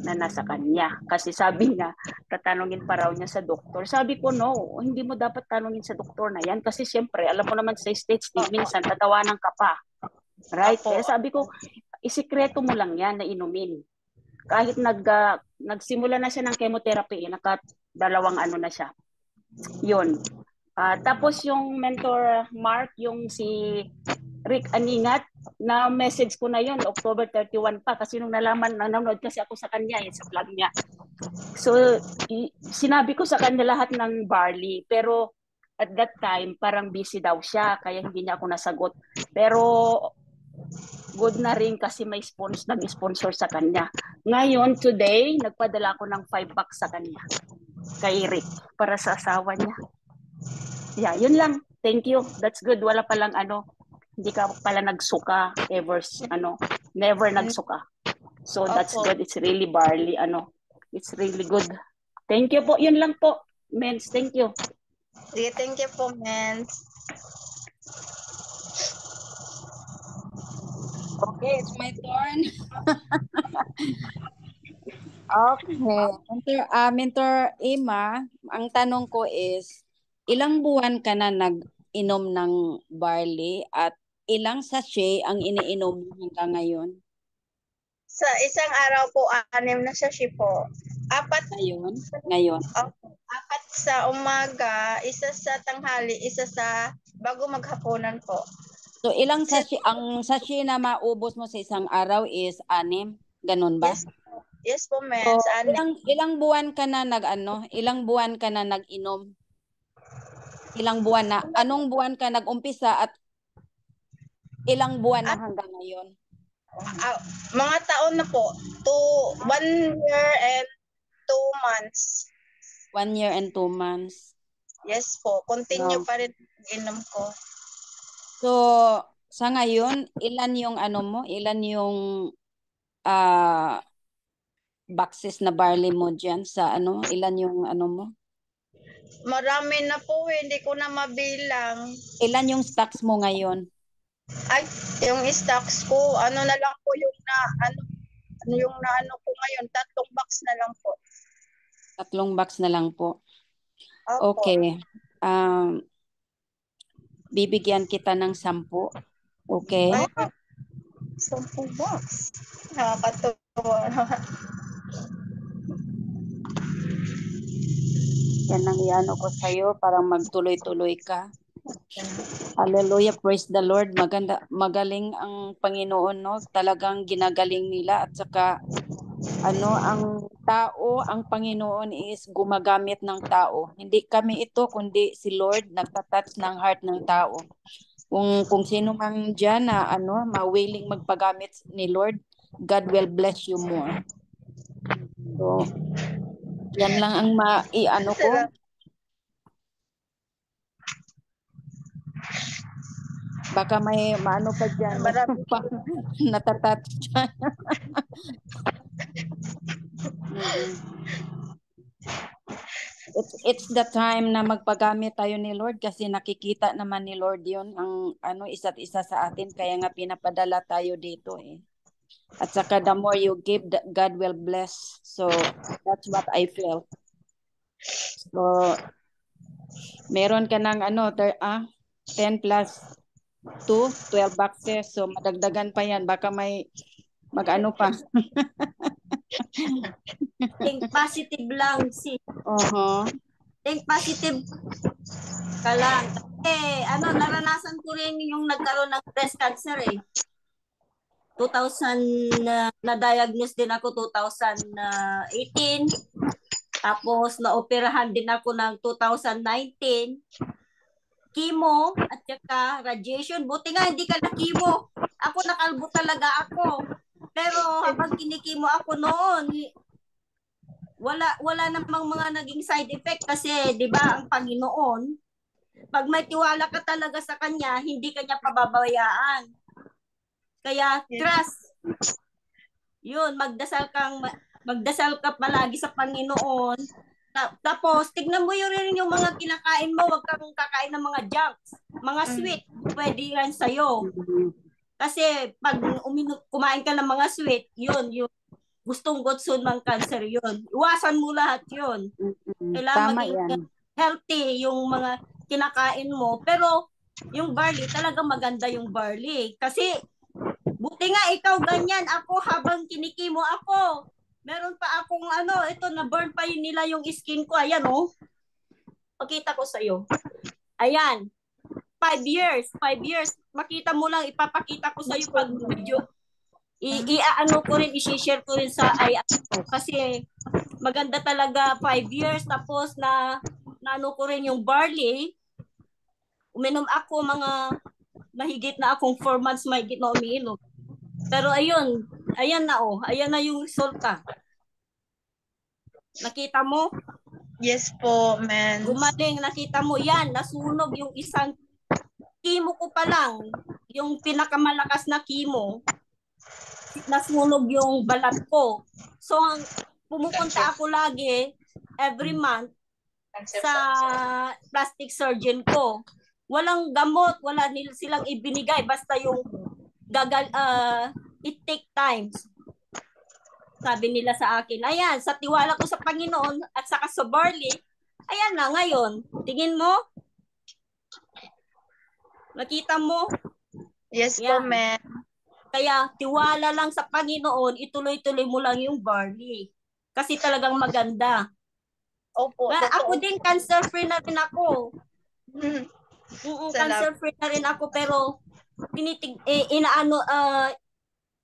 na nasa kanya. Kasi sabi niya, tatanungin pa raw niya sa doktor. Sabi ko, no, hindi mo dapat tanungin sa doktor na yan kasi siyempre, alam mo naman sa stage D, minsan tatawanan ka pa. Right? Kaya sabi ko, isikreto mo lang yan na inumin. Kahit nagsimula na siya ng chemotherapy, nakadalawang ano na siya. Yun. Tapos yung Mentor Mark, yung si Rick Aningat, na message ko na yun, October 31 pa, kasi nung nanonood kasi ako sa kanya, sa vlog niya. So, sinabi ko sa kanya lahat ng barley, pero at that time, parang busy daw siya, kaya hindi niya ako nasagot. Pero, good na rin kasi may nag-sponsor sa kanya. Ngayon, today, nagpadala ko ng 5 bucks sa kanya, kay Rick, para sa asawa niya. Yeah, yun lang. Thank you. That's good. Wala palang hindi ka pala nagsuka ever, never nagsuka. So that's
Opo.
good. It's really barley, it's really good. Thank you po. Yun lang po. Mens, thank you.
Sige, thank you po, mens.
Okay, it's my turn. Okay. Mentor Emma, ang tanong ko is, ilang buwan ka na nag-inom ng barley at ilang sachet ang iniinom mo hanggang ngayon?
Sa isang araw po, 6 na sachet po. 4
Ngayon?
Apat sa umaga, isa sa tanghali, isa sa bago maghapunan po.
So ilang sachet, ang sachet na maubos mo sa isang araw is 6? Ganun ba?
Yes po, mens.
So,
6.
ilang buwan ka na ilang buwan ka na nag-inom? Ilang buwan na? Anong buwan ka nag-umpisa at ilang buwan na hanggang ngayon?
Mga taon na po. 1 year and 2 months.
1 year and 2 months.
Yes po. Continue pa rin inom ko.
So, sa ngayon, ilan yung ilan yung boxes na barley mo dyan sa ilan yung mo?
Marami na po, hindi ko na mabilang.
Ilan yung stocks mo ngayon?
Ay, yung stocks ko, na lang po yung ko ngayon, 3 box na lang po.
3 box na lang po.
Opo.
Okay. Bibigyan kita ng 10. Okay?
Ay, 10 box. Nakakatuwa.
Yan ang iano ko sa'yo para magtuloy-tuloy ka. Hallelujah, praise the Lord. Magaling ang Panginoon, no? Talagang ginagaling nila at saka ang tao, ang Panginoon is gumagamit ng tao. Hindi kami ito kundi si Lord nagtatouch ng heart ng tao. Kung sino man diyan na willing magpagamit ni Lord, God will bless you more. So, yan lang ang ko. Baka may maano pa dyan. Natatat dyan. it's the time na magpagamit tayo ni Lord kasi nakikita naman ni Lord yun ang isa't isa sa atin kaya nga pinapadala tayo dito eh. At saka the more you give, God will bless. So that's what I feel. So meron ka ng 10 plus 2, 12 boxes. So madagdagan pa yan. Baka may mag-ano pa.
Think positive lang, sis. Think positive ka lang. Naranasan ko rin yung nagkaroon ng breast cancer eh. 2000, na-diagnose din ako 2018. Tapos na-operahan din ako ng 2019. Chemo at saka radiation. Buti nga hindi ka na chemo. Ako nakalbo talaga ako. Pero habang kinikimo ako noon, wala namang mga naging side effect kasi 'di ba ang Panginoon, pag may tiwala ka talaga sa kanya, hindi kanya pababayaan. Kaya trust. 'Yun, magdasal ka palagi sa Panginoon. Tapos tignan mo rin yung mga kinakain mo, wag kang kakain ng mga junks, mga sweet, pwede yan sa'yo. Kasi pag kumain ka ng mga sweet, yun gustong gotson ng cancer yun. Iwasan mo lahat yun. Kailangan maging healthy yung mga kinakain mo. Pero yung barley, talagang maganda yung barley. Kasi buti nga ikaw ganyan, ako habang kinikimo ako, meron pa akong ito na-burn pa yun nila yung skin ko. Ayan Pakita ko sa'yo. Ayan. 5 years. Makita mo lang, ipapakita ko sa'yo pag video. Ko rin, i-share ko rin sa ko. Kasi maganda talaga 5 years. Tapos ko rin yung barley. Uminom ako mahigit na akong 4 months mahigit na umiinom. Pero ayan na yung resulta. Nakita mo?
Yes po, man.
Gumaling, nakita mo yan, nasunog yung isang chemo ko pa lang, yung pinakamalakas na chemo, nasunog yung balat ko. So, pumupunta ako lagi, every month, sa plastic surgeon ko. Walang gamot, wala silang ibinigay, basta yung it take time. Sabi nila sa akin, ayan, sa tiwala ko sa Panginoon at saka sa barley, ayan na ngayon. Tingin mo? Nakita mo?
Yes po, ma'am.
Kaya tiwala lang sa Panginoon, ituloy-tuloy mo lang yung barley. Kasi talagang maganda.
Opo.
Ako din, cancer-free na rin ako. Cancer-free na rin ako, pero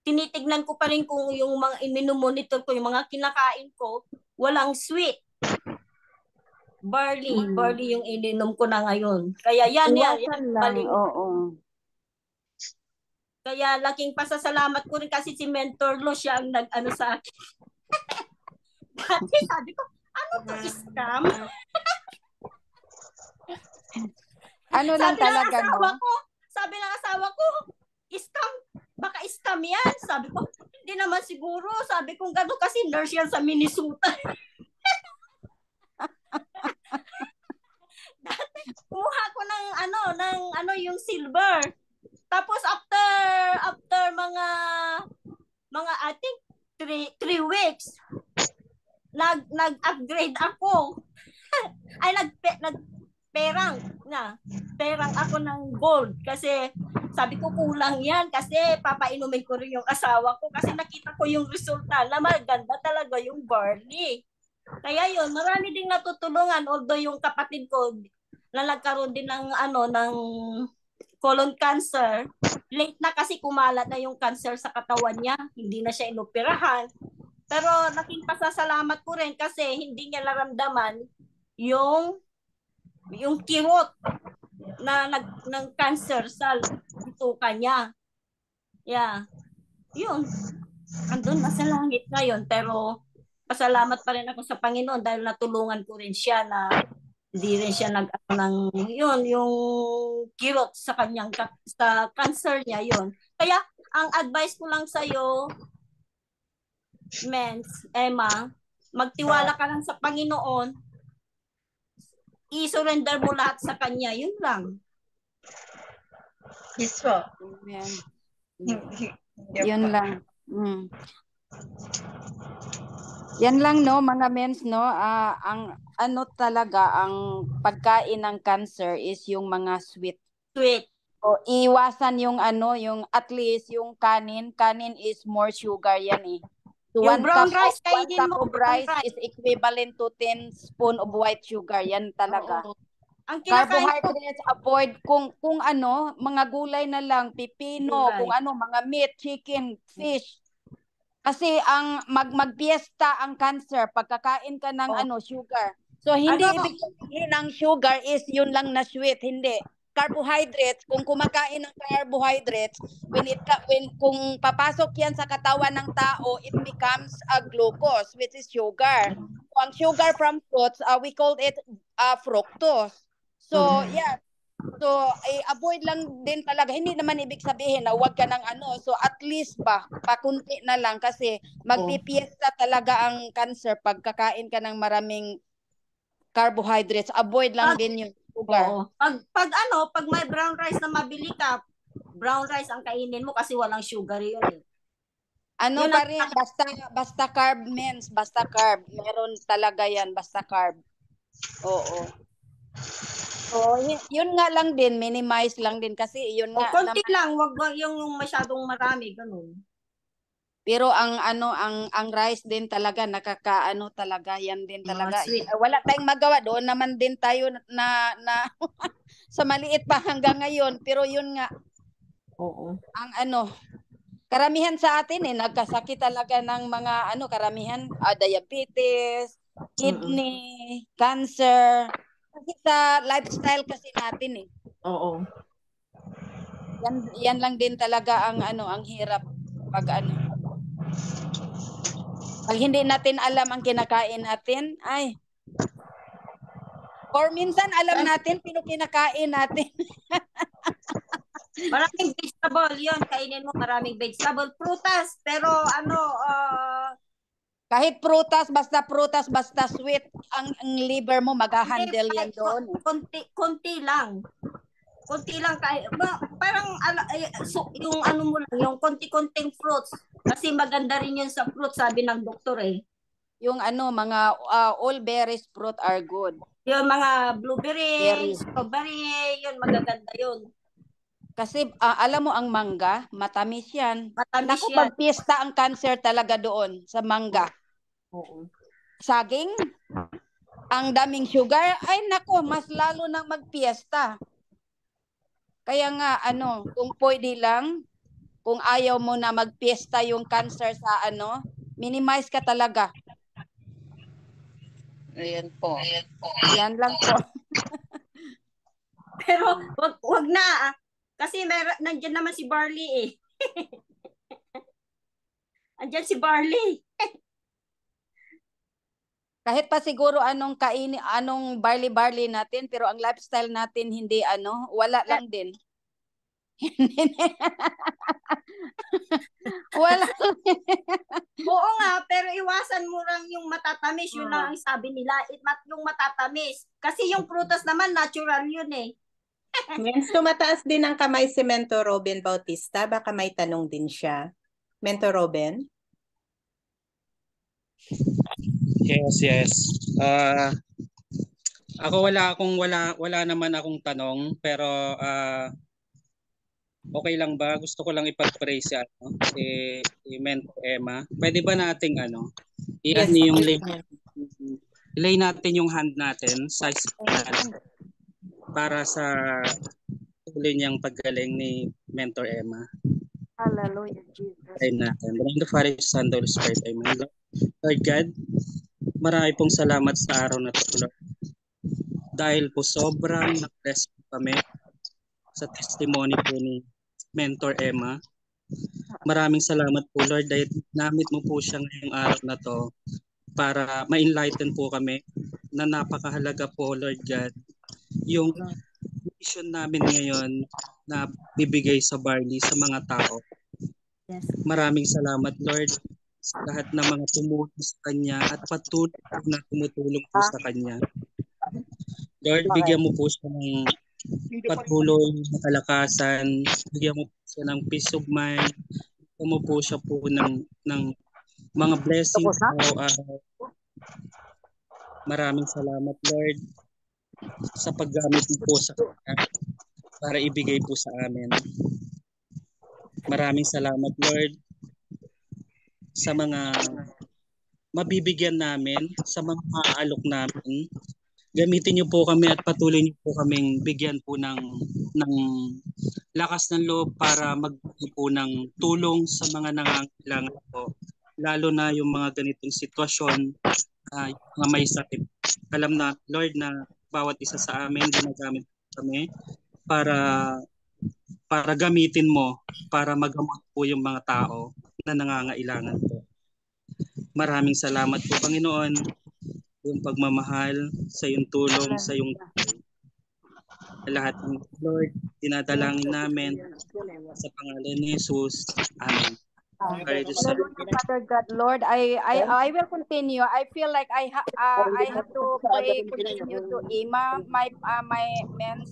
tinitignan ko pa rin kung yung mga monitor ko, yung mga kinakain ko, walang sweet. Barley yung ininom ko na ngayon. Kaya yan.
Oo.
Kaya laking pasasalamat ko rin kasi si Mentor Lo, siya ang nag-ano sa akin. Dati sabi ko, ano to, scam? Sabi ng asawa ko, scam? Baka scam yan. Sabi ko, hindi naman siguro. Sabi ko, gano'n kasi nurse yan sa Minnesota. Dati, kumuha ko ng yung silver. Tapos after mga I think 3 weeks, nag-upgrade ako. Ay, perang ako ng gold kasi sabi ko kulang yan kasi papainumin ko rin yung asawa ko kasi nakita ko yung resulta na maganda talaga yung barley. Kaya yun, marami ding natutulungan, although yung kapatid ko na nagkaroon din ng colon cancer, late na kasi kumalat na yung cancer sa katawan niya, hindi na siya inoperahan. Pero naking pasasalamat ko rin kasi hindi niya naramdaman yung kirot ng cancer sa bituka niya. Yeah. Yun. Andun na sa langit ngayon, pero pasalamat pa rin ako sa Panginoon dahil natulungan ko rin siya na hindi rin siya yung kirot sa kanyang sa cancer niya yun. Kaya ang advice ko lang sa iyo, Emma, magtiwala ka lang sa Panginoon. i-surrender mo lahat sa Kanya. Yun lang.
Yes po.
Amen.
Hindi
Yun
po.
lang. Yan lang no mga mens no, ang ano talaga ang pagkain ng cancer is yung mga sweet.
Sweet.
O iwasan yung ano, yung at least yung kanin is more sugar yan eh. So
Yung brown rice,
one
kainin
cup
mo,
of
brown
rice
rice.
is equivalent to 10 spoon of white sugar. Yan talaga.
Oo. Ang kinakain mo,
Carbohydrates avoid kung ano, mga gulay na lang, pipino,
Gulay.
kung ano, mga meat, chicken, fish. Kasi ang magpiesta ang cancer pagkakain ka ng ano sugar. So hindi
Ano?
ibig sabihin ng sugar is yun lang na sweet, hindi. Carbohydrates, kung kumakain ng carbohydrates, kung papasok yan sa katawan ng tao, it becomes a glucose, which is sugar. So, ang sugar from fruits, we called it fructose. So, yeah. So, avoid lang din talaga. Hindi naman ibig sabihin na huwag ka ng ano. So, at least pakunti na lang kasi magpipiesta talaga ang cancer pag kakain ka ng maraming carbohydrates. Avoid lang din yung sugar.
Oo. Pag may brown rice na mabili ka, brown rice ang kainin mo kasi walang sugar yun eh.
Ano
Yun
pa
ang-
rin, basta carb mens, basta carb. Meron talaga yan, basta carb. Oo. So, yun nga lang din, minimize lang din kasi yun
O,
nga.
konti lang, wag yung masyadong marami, ganun.
Pero ang rice din talaga nakakaano talaga yan din talaga.
sweet.
Wala tayong magawa doon naman din tayo na sa maliit pa hanggang ngayon pero yun nga
Oo.
ang ano karamihan sa atin nagkasakit talaga ng mga karamihan diabetes, kidney, cancer kasi sa lifestyle kasi natin
Oo.
Yan lang din talaga ang ang hirap pag pag hindi natin alam ang kinakain natin, or minsan alam natin pero kinakain natin.
Maraming vegetable yun. Kainin mo maraming vegetable. Prutas. Pero
Kahit prutas, basta sweet, ang liver mo mag-handle yan doon.
konti lang. Konti lang parang yung ano mo lang, yung konti-konting fruits. Kasi maganda rin yun sa fruits, sabi ng doktor eh.
Yung mga all berries fruit are good.
Yung mga blueberry,
Berries.
strawberry, yun magaganda yun.
Kasi alam mo ang mangga, matamis yan.
Matamis
Naku,
yan.
pagpiesta ang cancer talaga doon sa mangga.
Oo.
Saging, ang daming sugar, ay naku, mas lalo nang magpiesta. Kaya nga, kung pwede lang, kung ayaw mo na magpiesta yung cancer sa minimize ka talaga.
Ayan po.
Yan lang po.
Pero wag na kasi nandiyan naman si Barley eh. Andiyan si Barley.
Kahit pa siguro anong barley natin, pero ang lifestyle natin hindi wala lang din. Wala.
Oo nga, pero iwasan mo lang yung matatamis. Yun lang ang sabi nila. Yung matatamis. Kasi yung prutas naman, natural yun eh.
Yes, tumataas din ang kamay si Mentor Robin Bautista. Baka may tanong din siya. Mentor Robin?
Yes. Ako wala naman akong tanong pero okay lang ba? Gusto ko lang ipag-pray si Mentor Emma. Pwede ba nating
Yes,
yung
okay.
ilay natin yung hand natin sa screen para sa tuloy niyang paggaling ni Mentor Emma.
Hallelujah, Jesus.
Pray natin. The Father, Son, Holy Spirit. Amen. Lord God, marami pong salamat sa araw na ito, Lord. Dahil po sobrang na-bless kami sa testimony po ni Mentor Emma. Maraming salamat po, Lord, dahil namit mo po siya ngayong araw na to para ma-enlighten po kami na napakahalaga po, Lord God, yung mission namin ngayon na bibigay sa Barley sa mga tao.
Yes.
Maraming salamat, Lord, sa lahat ng mga tumulong sa Kanya at patuloy na tumutulong po sa Kanya. Lord, bigyan mo po siya ng patuloy na kalakasan, bigyan mo po siya ng peace of mind, bigyan mo po siya po ng mga blessings araw-araw. Maraming salamat, Lord, sa paggamit mo po sa kanya para ibigay po sa amin. Maraming salamat, Lord, sa mga mabibigyan namin, sa mga maaalok namin. Gamitin niyo po kami at patuloy niyo po kaming bigyan po ng lakas ng loob para magbigay po ng tulong sa mga nangangailangan po. Lalo na yung mga ganitong sitwasyon, yung mga may sakit. Alam na, Lord, na bawat isa sa amin ginagamit kami para gamitin mo, para magamot po yung mga tao na nangangailangan po. Maraming salamat po, Panginoon, yung pagmamahal, sa iyong tulong, sa iyong lahat ng Lord, dinadalangin namin sa pangalan ni Jesus. Amen.
Hallelujah, Father God, Lord, I will continue. I feel like I have to pray, continue to Ima, my men's.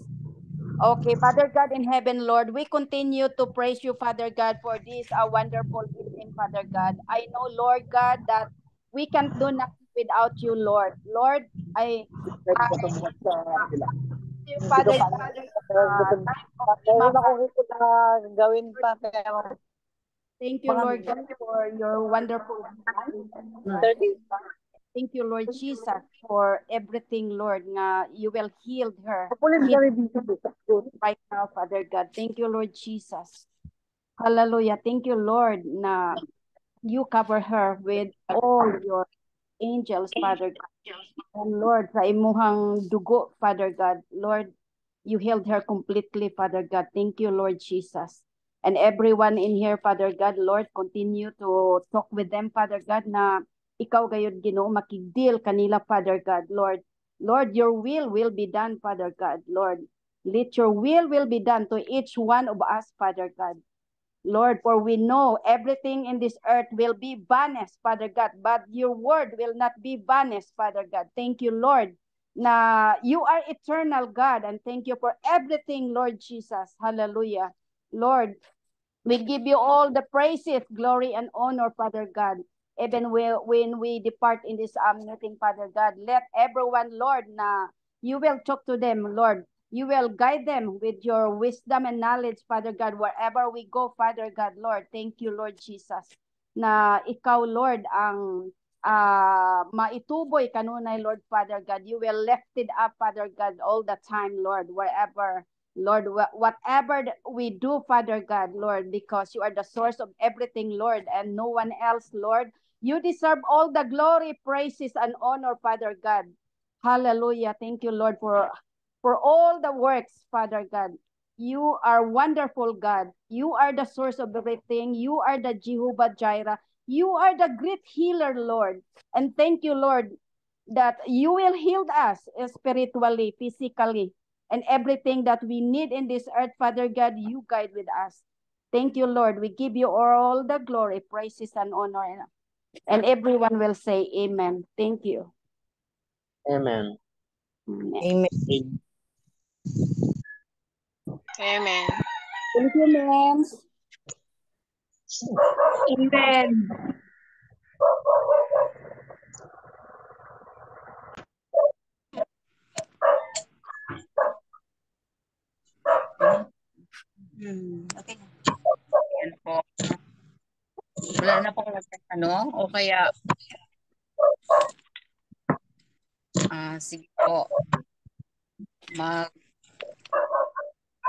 Okay, Father God in heaven, Lord, we continue to praise you, Father God, for this wonderful evening, Father God. I know, Lord God, that we can't do nothing without you, Lord. Lord, I Father God, thank you, Lord God, for your wonderful. Thank you, Lord Jesus, for everything, Lord, na you will heal her right now, Father God. Thank you, Lord Jesus. Hallelujah. Thank you, Lord, na you cover her with all your angels, Father God. And Lord, sa imuhang dugo, Father God, Lord, you healed her completely, Father God. Thank you, Lord Jesus. And everyone in here, Father God, Lord, continue to talk with them, Father God, na ikaw gayud Ginoo makigdeal kanila, Father God, Lord. Lord, your will be done, Father God, Lord. Let your will be done to each one of us, Father God. Lord, for we know everything in this earth will be vanished, Father God, but your word will not be vanished, Father God. Thank you, Lord, na you are eternal God, and thank you for everything, Lord Jesus. Hallelujah. Lord, we give you all the praises, glory, and honor, Father God. Even when we depart in this meeting, Father God, let everyone, Lord, na you will talk to them, Lord. You will guide them with your wisdom and knowledge, Father God, wherever we go, Father God, Lord. Thank you, Lord Jesus, na ikaw, Lord, ang maituboy kanunay, Lord, Father God. You will lift it up, Father God, all the time, Lord, wherever, Lord, whatever we do, Father God, Lord, because you are the source of everything, Lord, and no one else, Lord. You deserve all the glory, praises, and honor, Father God. Hallelujah. Thank you, Lord, for all the works, Father God. You are wonderful, God. You are the source of everything. You are the Jehovah Jireh. You are the great healer, Lord. And thank you, Lord, that you will heal us spiritually, physically, and everything that we need in this earth, Father God, you guide with us. Thank you, Lord. We give you all the glory, praises, and honor. And everyone will say amen. Thank you.
Amen.
Amen.
Amen.
Thank you, ma'am.
Amen.
Okay. Yan po. Wala na po magtatanong o kaya sige po.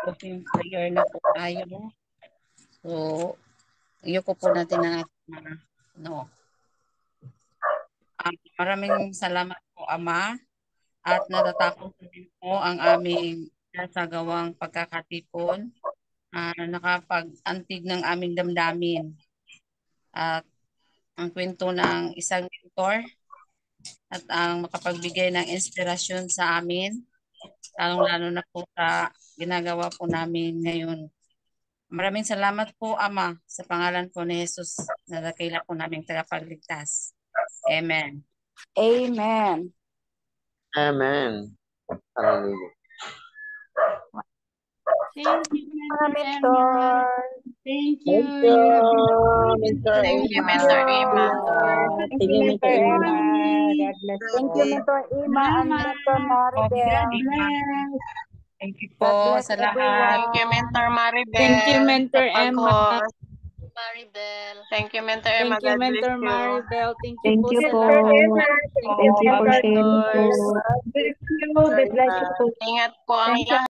Closing prayer na po tayo. So, iyoko po natin ang ating maraming salamat po, Ama, at natatakot din po ang aming nasagawang pagkakatipon na nakapag-antig ng aming damdamin. At ang kwento ng isang mentor at ang makapagbigay ng inspirasyon sa amin, lalong-lalo na po sa ginagawa po namin ngayon. Maraming salamat po, Ama, sa pangalan po ni Jesus na dakila po naming tagapagligtas. Amen.
Amen.
Amen. Hallelujah.
Thank you,
Mga
Mentor Emma.
mentor.
Thank you.
Thank you,
You have been
Mr.
Thank you,
Emma.
Mentor Emma.
Thank you, Mentor Emma. God bless
Thank you,
po.
Mentor Ima and Mentor Maribel.
God bless.
Thank you
God
po
bless
sa lahat. Thank you,
everyone.
Mentor Maribel.
Thank you, Mentor
sa
Emma.
pag-host.
Maribel.
Thank you, Mentor Emma.
Thank you,
God bless
Mentor
you.
Maribel. Thank you
Thank
po
you
sa
po.
lahat. Thank you po, mentors.
Ingat po ang lahat.